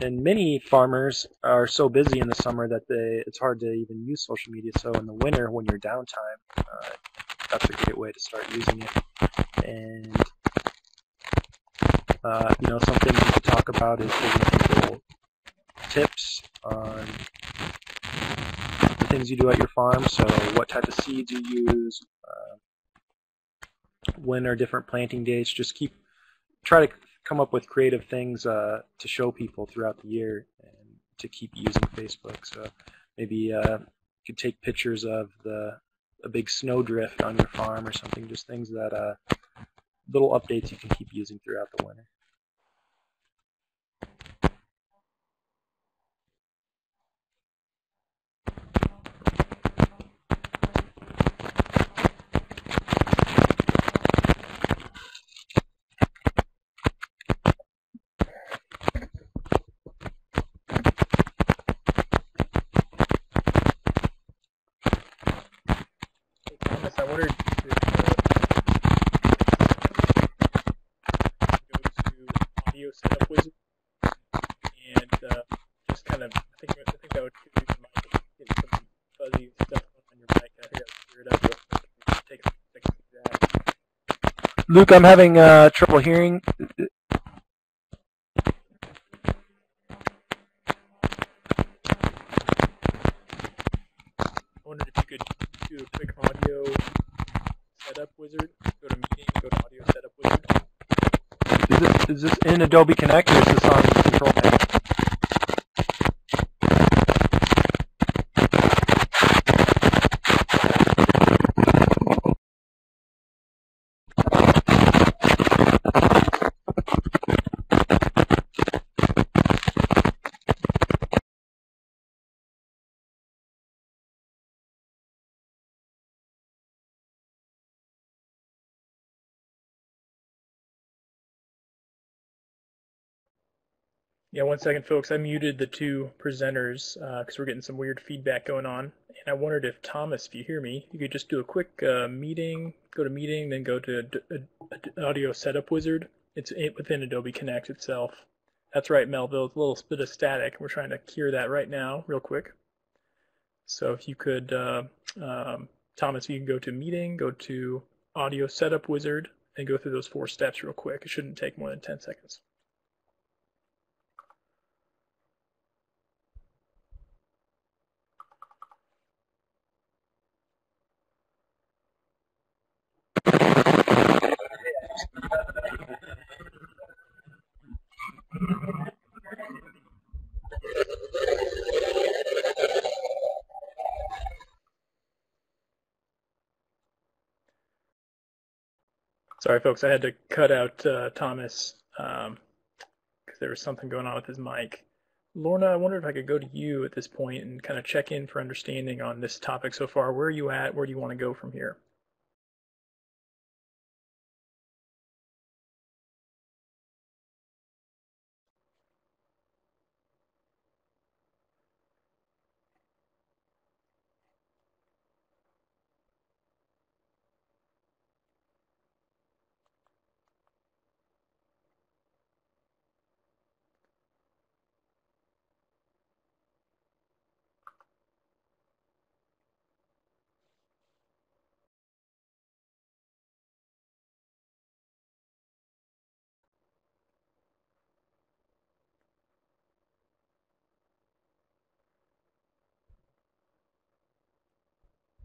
And many farmers are so busy in the summer that it's hard to even use social media. So in the winter, when you're downtime, that's a great way to start using it. And something we could talk about is giving people tips on the things you do at your farm. So what type of seeds you use, when are different planting dates. Just try to come up with creative things to show people throughout the year and to keep using Facebook. So maybe you could take pictures of a big snowdrift on your farm or something. Just things that little updates you can keep using throughout the winter. Thomas, I wondered if you could go to Audio Setup Wizard and just kind of, I think that would clear your mic, get some fuzzy stuff on your mic. I think that would clear it up real quick. Take a second to do that. Luke, I'm having trouble hearing. I wondered if you could do a quick audio setup wizard. Go to meeting, go to audio setup wizard. Is this in Adobe Connect or is this on Control Panel? Yeah, 1 second, folks. I muted the two presenters because we're getting some weird feedback going on. And I wondered if Thomas, if you hear me, you could just do a quick meeting, go to meeting, then go to audio setup wizard. It's within Adobe Connect itself. That's right, Melville. It's a little bit of static. We're trying to cure that right now, real quick. So if you could, Thomas, if you can go to meeting, go to audio setup wizard, and go through those 4 steps real quick. It shouldn't take more than 10 seconds. Sorry, folks, I had to cut out Thomas because there was something going on with his mic. Lorna, I wonder if I could go to you at this point and kind of check in for understanding on this topic so far. Where are you at? Where do you want to go from here?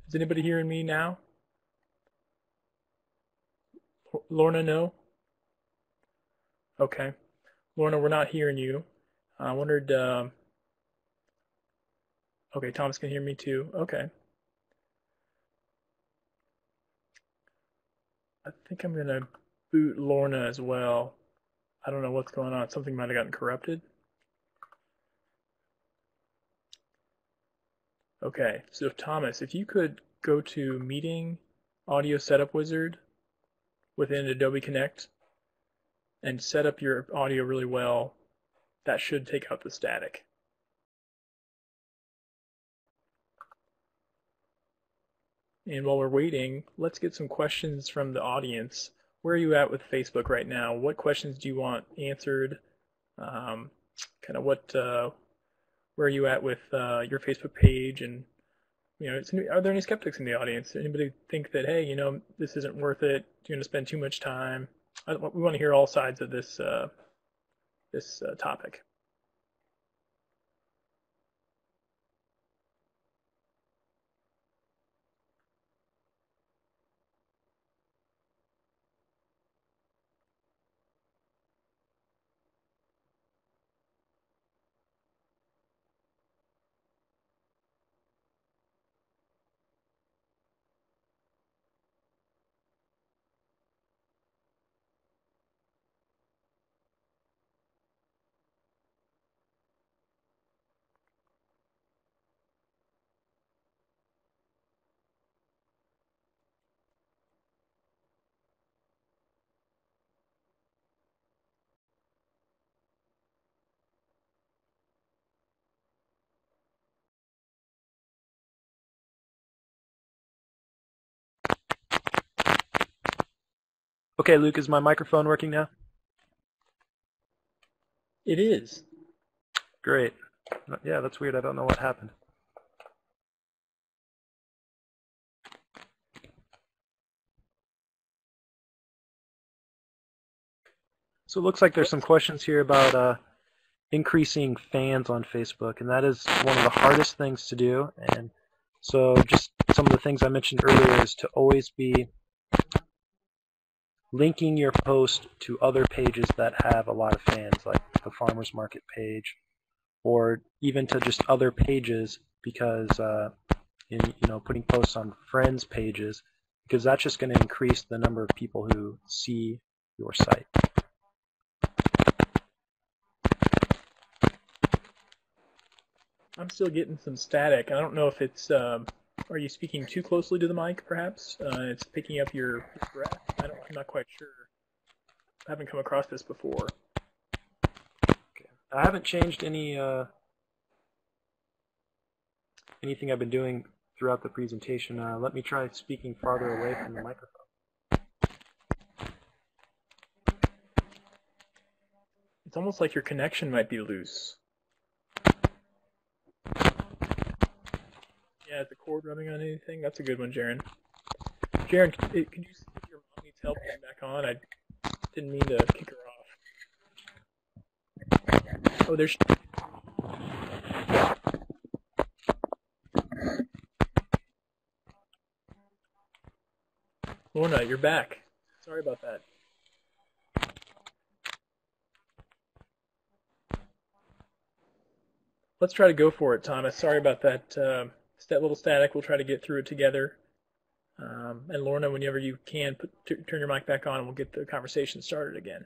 Is anybody hearing me now? Lorna, no? Okay. Lorna, we're not hearing you. I wondered, okay, Thomas can hear me too. Okay. I think I'm going to boot Lorna as well. I don't know what's going on. Something might have gotten corrupted. Okay, so Thomas, if you could go to Meeting, Audio Setup Wizard within Adobe Connect and set up your audio really well, that should take out the static. And while we're waiting, let's get some questions from the audience. Where are you at with Facebook right now? What questions do you want answered? Kind of where are you at with your Facebook page? And are there any skeptics in the audience? Anybody think that, hey, this isn't worth it? You're going to spend too much time? We want to hear all sides of this topic. Okay, Luke, is my microphone working now? It is. Great. Yeah, that's weird. I don't know what happened. So it looks like there's some questions here about increasing fans on Facebook, and that is one of the hardest things to do. And so just some of the things I mentioned earlier is to always be linking your post to other pages that have a lot of fans, like the farmers market page, or even to just other pages, because in putting posts on friends pages, because that's just going to increase the number of people who see your site. I'm still getting some static. I don't know if it's. Are you speaking too closely to the mic, perhaps? It's picking up your breath. I'm not quite sure. I haven't come across this before. Okay. I haven't changed anything I've been doing throughout the presentation. Let me try speaking farther away from the microphone. It's almost like your connection might be loose. Yeah, is the cord rubbing on anything? That's a good one, Jaren. Jaren, could you see if your mom needs help getting back on? I didn't mean to kick her off. Oh, there's. Lorna, you're back. Sorry about that. Let's try to go for it, Thomas. Sorry about that. That little static. We'll try to get through it together. And Lorna, whenever you can, turn your mic back on, and we'll get the conversation started again.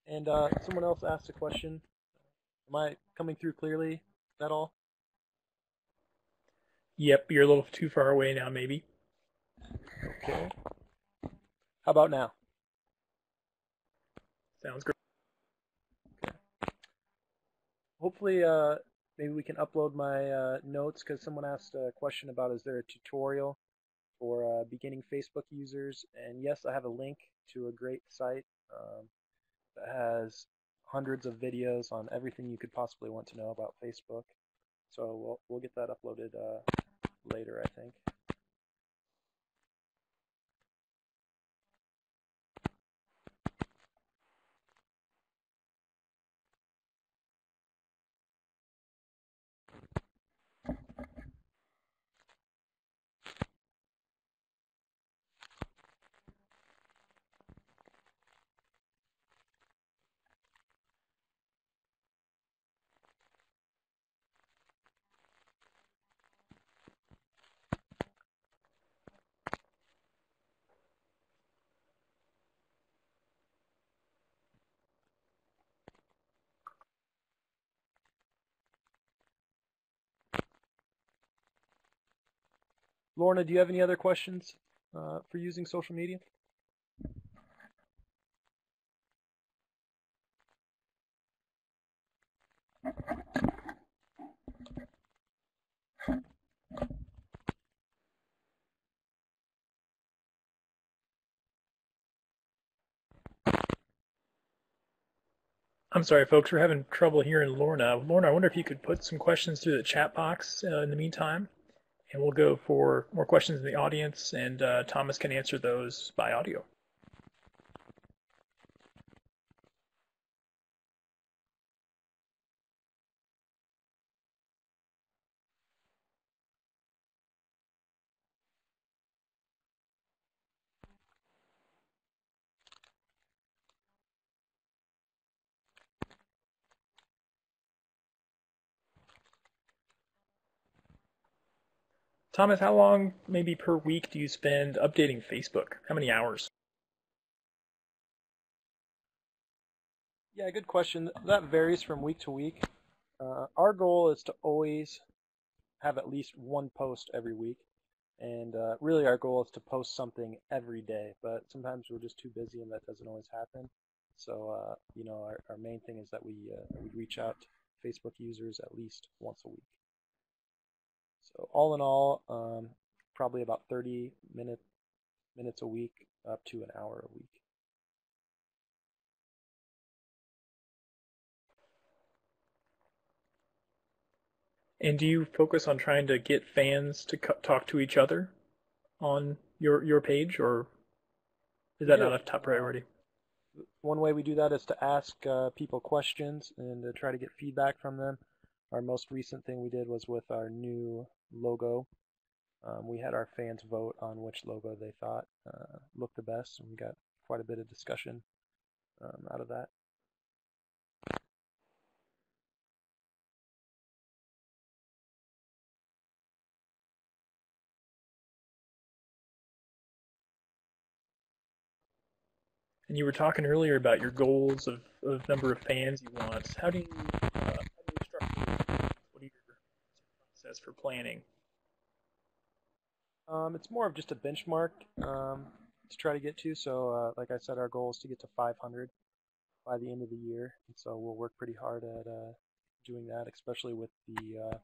And someone else asked a question. Am I coming through clearly? Is that all? Yep, you're a little too far away now, maybe. Okay. How about now? Sounds great. Hopefully, maybe we can upload my notes, because someone asked a question about, is there a tutorial for beginning Facebook users? And yes, I have a link to a great site that has hundreds of videos on everything you could possibly want to know about Facebook. So we'll get that uploaded later, I think. Lorna, do you have any other questions for using social media? I'm sorry, folks. We're having trouble hearing Lorna. Lorna, I wonder if you could put some questions through the chat box in the meantime, and we'll go for more questions in the audience, and Thomas can answer those by audio. Thomas, how long maybe per week do you spend updating Facebook? How many hours? Yeah, good question. That varies from week to week. Our goal is to always have at least one post every week. And really, our goal is to post something every day, but sometimes we're just too busy, and that doesn't always happen. So, our main thing is that we reach out to Facebook users at least once a week. So, all in all, probably about 30 minutes a week, up to an hour a week. And do you focus on trying to get fans to talk to each other on your page, or is We that not do. a top priority? One way we do that is to ask people questions and to try to get feedback from them. Our most recent thing we did was with our new logo. We had our fans vote on which logo they thought looked the best, and we got quite a bit of discussion out of that. And you were talking earlier about your goals of number of fans you want. How do you structure those? What are your process for planning? It's more of just a benchmark to try to get to. So, like I said, our goal is to get to 500 by the end of the year. And so we'll work pretty hard at doing that, especially with the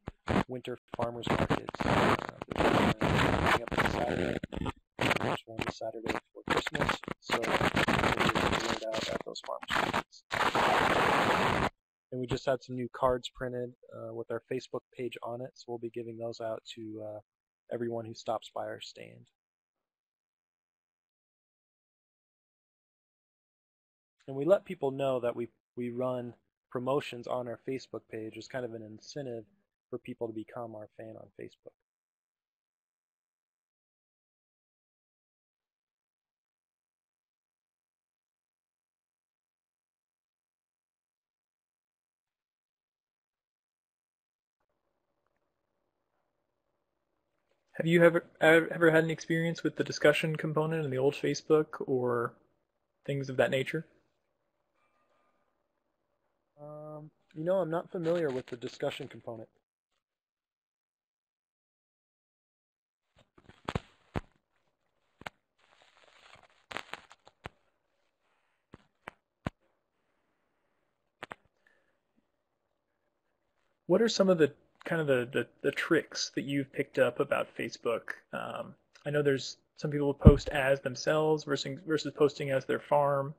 winter farmers markets coming up on Saturday. There's one Saturday before Christmas, so we'll get the word out at those farmers markets. And we just had some new cards printed with our Facebook page on it, so we'll be giving those out to everyone who stops by our stand. And we let people know that we run promotions on our Facebook page as kind of an incentive for people to become our fan on Facebook. Have you ever had an experience with the discussion component in the old Facebook or things of that nature? I'm not familiar with the discussion component. What are some of the kind of the tricks that you've picked up about Facebook? I know there's some people post as themselves versus posting as their farm.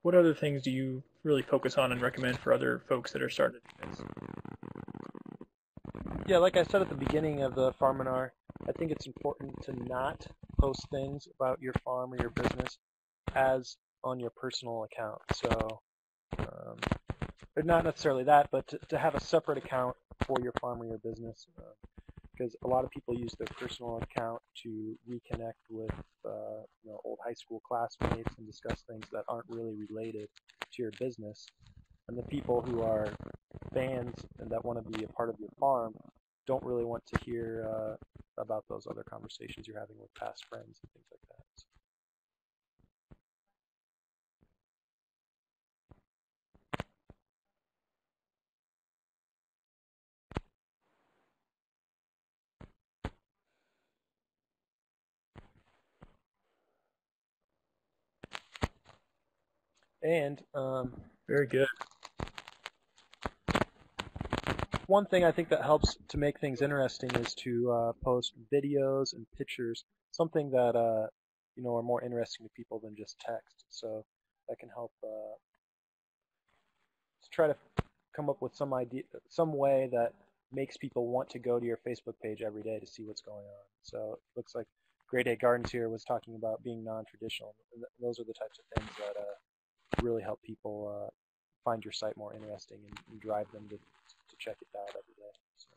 What other things do you really focus on and recommend for other folks that are starting to do this? Yeah, like I said at the beginning of the Farminar, I think it's important to not post things about your farm or your business as on your personal account. So, or not necessarily that, but to have a separate account for your farm or your business, because a lot of people use their personal account to reconnect with old high school classmates and discuss things that aren't really related to your business. And the people who are fans and that want to be a part of your farm don't really want to hear about those other conversations you're having with past friends and things like that. So, and Very good. one thing I think that helps to make things interesting is to post videos and pictures, something that are more interesting to people than just text. So that can help to try to come up with some idea, some way that makes people want to go to your Facebook page every day to see what's going on. So it looks like Great Day Gardens here was talking about being non-traditional. And those are the types of things that really help people find your site more interesting and drive them to check it out every day. So.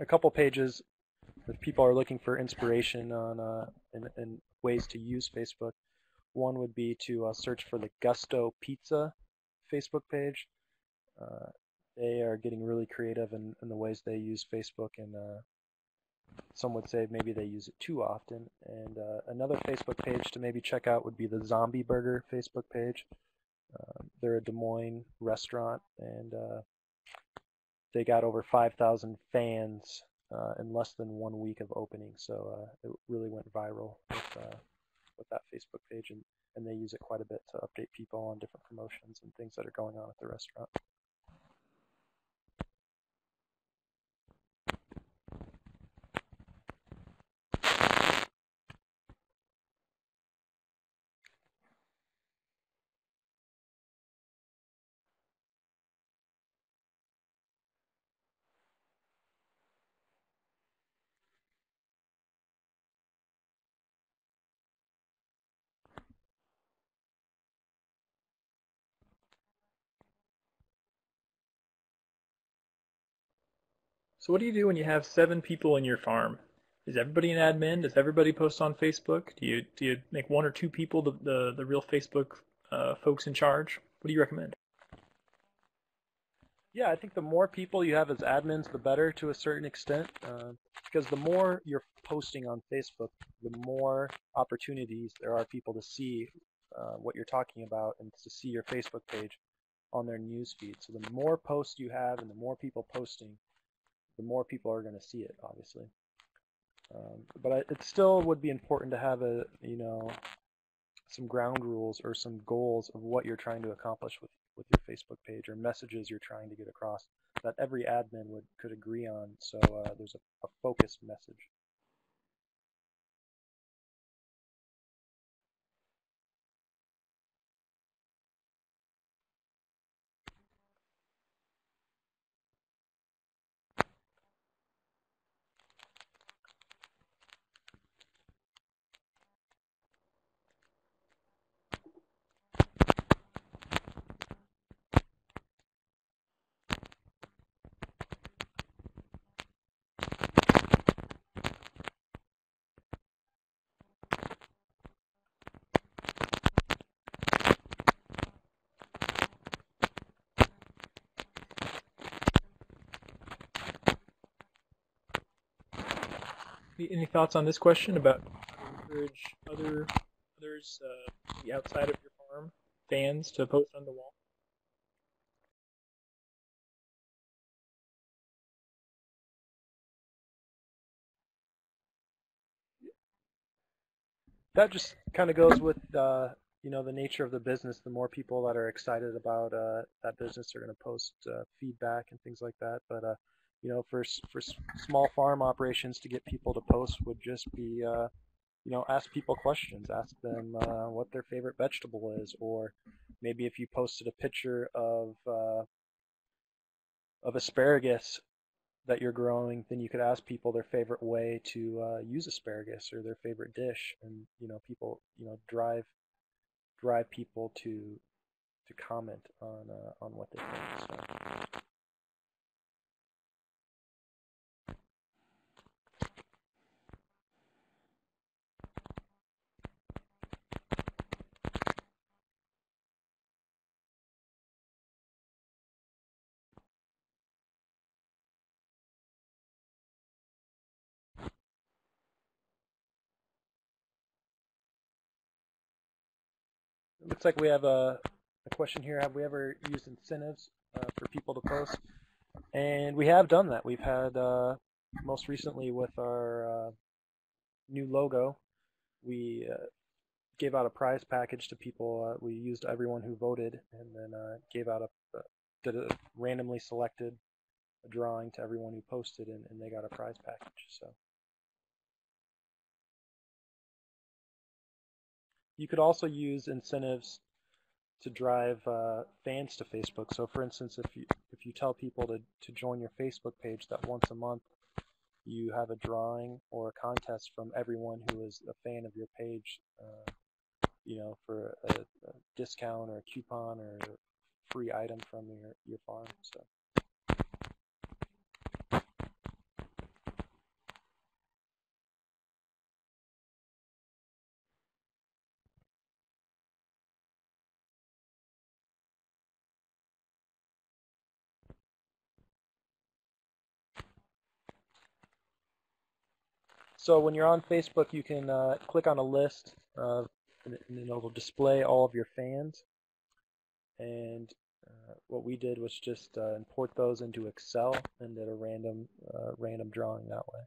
A couple pages if people are looking for inspiration on and ways to use Facebook. One would be to search for the Gusto Pizza Facebook page. Uh, they are getting really creative in the ways they use Facebook, and some would say maybe they use it too often. And another Facebook page to maybe check out would be the Zombie Burger Facebook page. They're a Des Moines restaurant, and they got over 5,000 fans in less than 1 week of opening. So it really went viral with that Facebook page, and they use it quite a bit to update people on different promotions and things that are going on at the restaurant. So what do you do when you have 7 people in your farm? Is everybody an admin? Does everybody post on Facebook? Do you make 1 or 2 people the real Facebook folks in charge? What do you recommend? Yeah, I think the more people you have as admins, the better to a certain extent, because the more you're posting on Facebook, the more opportunities there are people to see what you're talking about and to see your Facebook page on their news feed. So the more posts you have and the more people posting, the more people are going to see it, obviously. But it still would be important to have some ground rules or some goals of what you're trying to accomplish with your Facebook page, or messages you're trying to get across that every admin could agree on. So there's a focused message. Any thoughts on this question about how to encourage others outside of your farm, fans, to post on the wall? That just kind of goes with the nature of the business. The more people that are excited about that business are going to post feedback and things like that. But for small farm operations, to get people to post would just be ask people questions. Ask them what their favorite vegetable is, or maybe if you posted a picture of asparagus that you're growing, then you could ask people their favorite way to use asparagus, or their favorite dish, and people drive people to comment on what they think. So. It looks like we have a question here. Have we ever used incentives for people to post? And we have done that. We've had, most recently with our new logo, we gave out a prize package to people. We used everyone who voted, and then gave out did a randomly selected a drawing to everyone who posted, and they got a prize package. So you could also use incentives to drive fans to Facebook. So for instance, if you tell people to join your Facebook page, that once a month you have a drawing or a contest from everyone who is a fan of your page, for a discount or a coupon or a free item from your farm. So. So when you're on Facebook, you can click on a list, and it'll display all of your fans. And what we did was just import those into Excel and did a random drawing that way.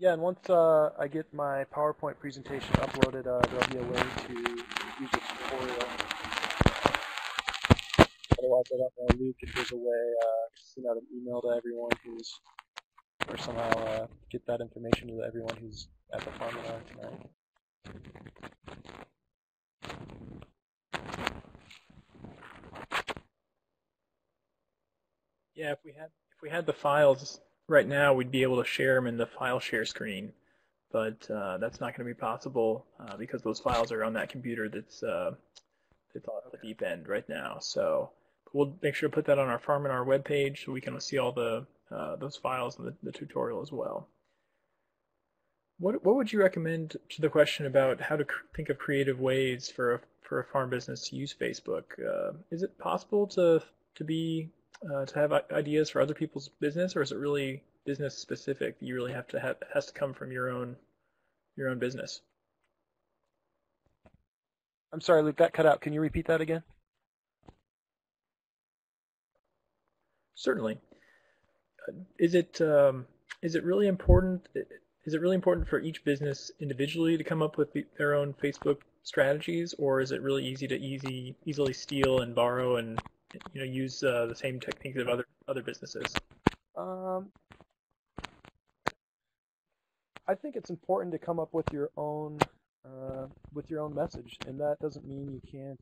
Yeah, and once I get my PowerPoint presentation uploaded, there'll be a way to use a tutorial. Otherwise, I don't know, Luke, if there's a way to send out an email to everyone or somehow get that information to everyone who's at the Farminar tonight. Yeah, if we had the files right now, we'd be able to share them in the file share screen, but that's not going to be possible because those files are on that computer that's off the deep end right now. So we'll make sure to put that on our Farminar webpage so we can see all the those files in the tutorial as well. What would you recommend to the question about how to think of creative ways for a farm business to use Facebook? Is it possible to have ideas for other people's business, or is it really business specific? You really have to it has to come from your own business. I'm sorry, Luke, that cut out. Can you repeat that again? Certainly. Is it really important? Is it really important for each business individually to come up with their own Facebook strategies, or is it really easily steal and borrow and use the same techniques of other businesses? I think it's important to come up with your own message, and that doesn't mean you can't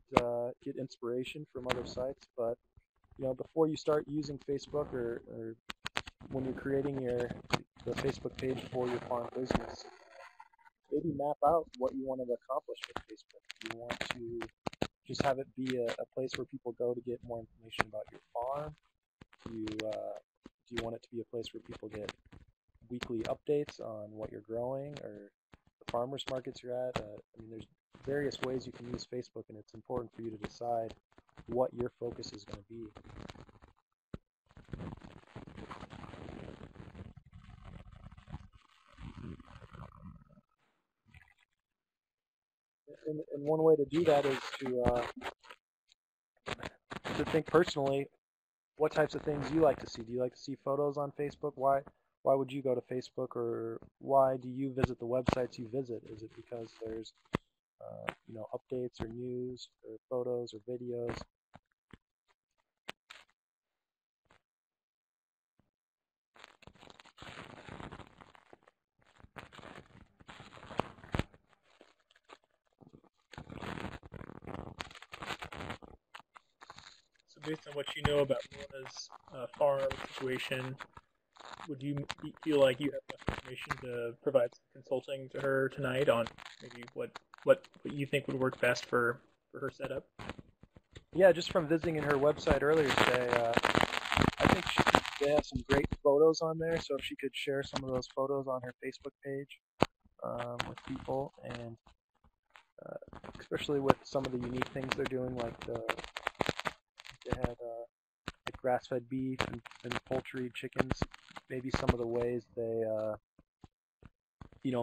get inspiration from other sites. But before you start using Facebook or when you're creating the Facebook page for your farm business, maybe map out what you want to accomplish with Facebook. Do you want to just have it be a place where people go to get more information about your farm? Do you want it to be a place where people get weekly updates on what you're growing or the farmers markets you're at? I mean, there's various ways you can use Facebook, and it's important for you to decide what your focus is going to be. And one way to do that is to think personally, what types of things you like to see. Do you like to see photos on Facebook? Why would you go to Facebook, or why do you visit the websites you visit? Is it because there's updates or news or photos or videos? So based on what you know about Lorna's farm situation, would you feel like you have enough information to provide some consulting to her tonight on maybe what you think would work best for her setup? Yeah, just from visiting her website earlier today, I think they have some great photos on there. So if she could share some of those photos on her Facebook page with people, and especially with some of the unique things they're doing, like they had like grass-fed beef and poultry, chickens, maybe some of the ways they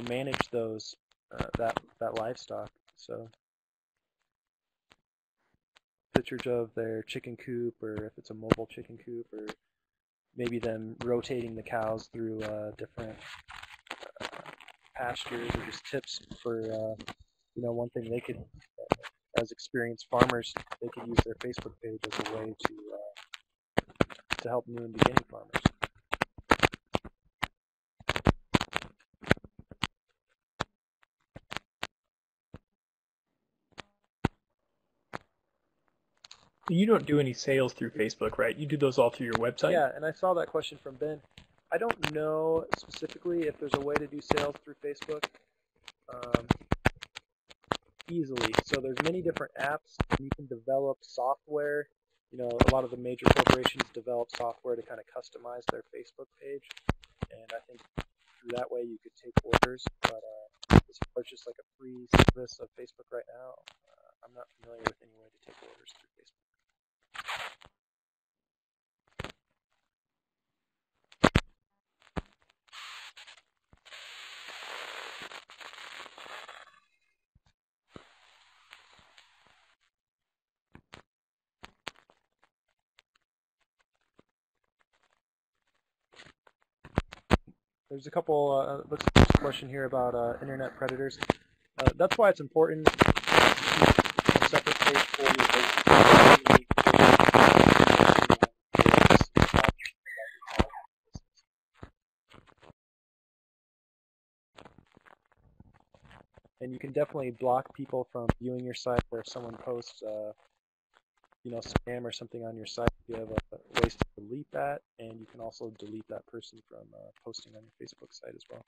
manage those that livestock. So pictures of their chicken coop, or if it's a mobile chicken coop, or maybe them rotating the cows through different pastures, or just tips for one thing they could, as experienced farmers, they could use their Facebook page as a way to help new and beginning farmers. You don't do any sales through Facebook, right? You do those all through your website? Yeah, and I saw that question from Ben. I don't know specifically if there's a way to do sales through Facebook easily. So there's many different apps. You can develop software. A lot of the major corporations develop software to kind of customize their Facebook page, and I think through that way you could take orders. But as far as just like a free service of Facebook right now, I'm not familiar with any way to take orders through Facebook. There's a couple, looks like there's a question here about internet predators. That's why it's important to keep a separate page for your business. And you can definitely block people from viewing your site, or if someone posts spam or something on your site, you have ways to delete that, and you can also delete that person from posting on your Facebook site as well.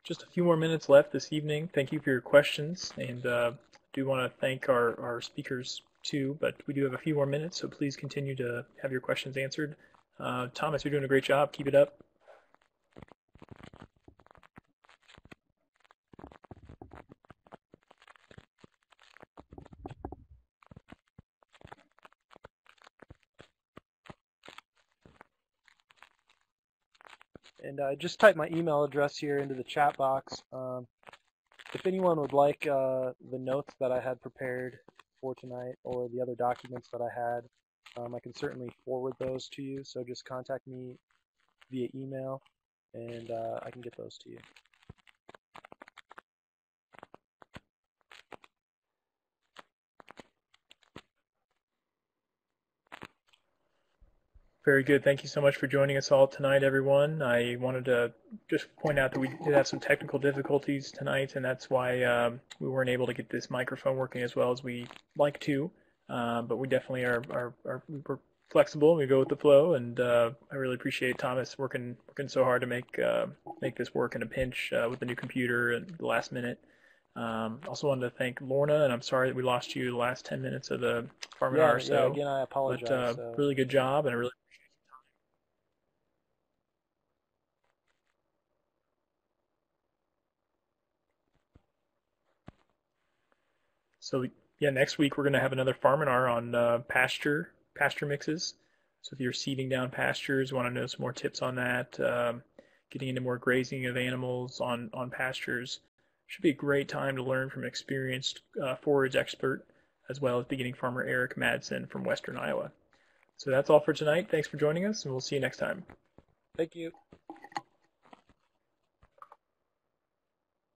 Just a few more minutes left this evening. Thank you for your questions, and do want to thank our speakers too, but we do have a few more minutes, so please continue to have your questions answered. Thomas, you're doing a great job. Keep it up. And I just typed my email address here into the chat box. If anyone would like the notes that I had prepared for tonight, or the other documents that I had, I can certainly forward those to you. So just contact me via email, and I can get those to you. Very good. Thank you so much for joining us all tonight, everyone. I wanted to just point out that we did have some technical difficulties tonight, and that's why we weren't able to get this microphone working as well as we like to. But we definitely we're flexible. We go with the flow, and I really appreciate Thomas working so hard to make this work in a pinch with the new computer at the last minute. Also wanted to thank Lorna, and I'm sorry that we lost you the last 10 minutes of the Farminar. Yeah, again, I apologize. But really good job, and I really. So yeah, next week we're going to have another Farminar on pasture mixes. So if you're seeding down pastures, want to know some more tips on that, getting into more grazing of animals on pastures, should be a great time to learn from an experienced forage expert, as well as beginning farmer Eric Madsen from Western Iowa. So that's all for tonight. Thanks for joining us, and we'll see you next time. Thank you.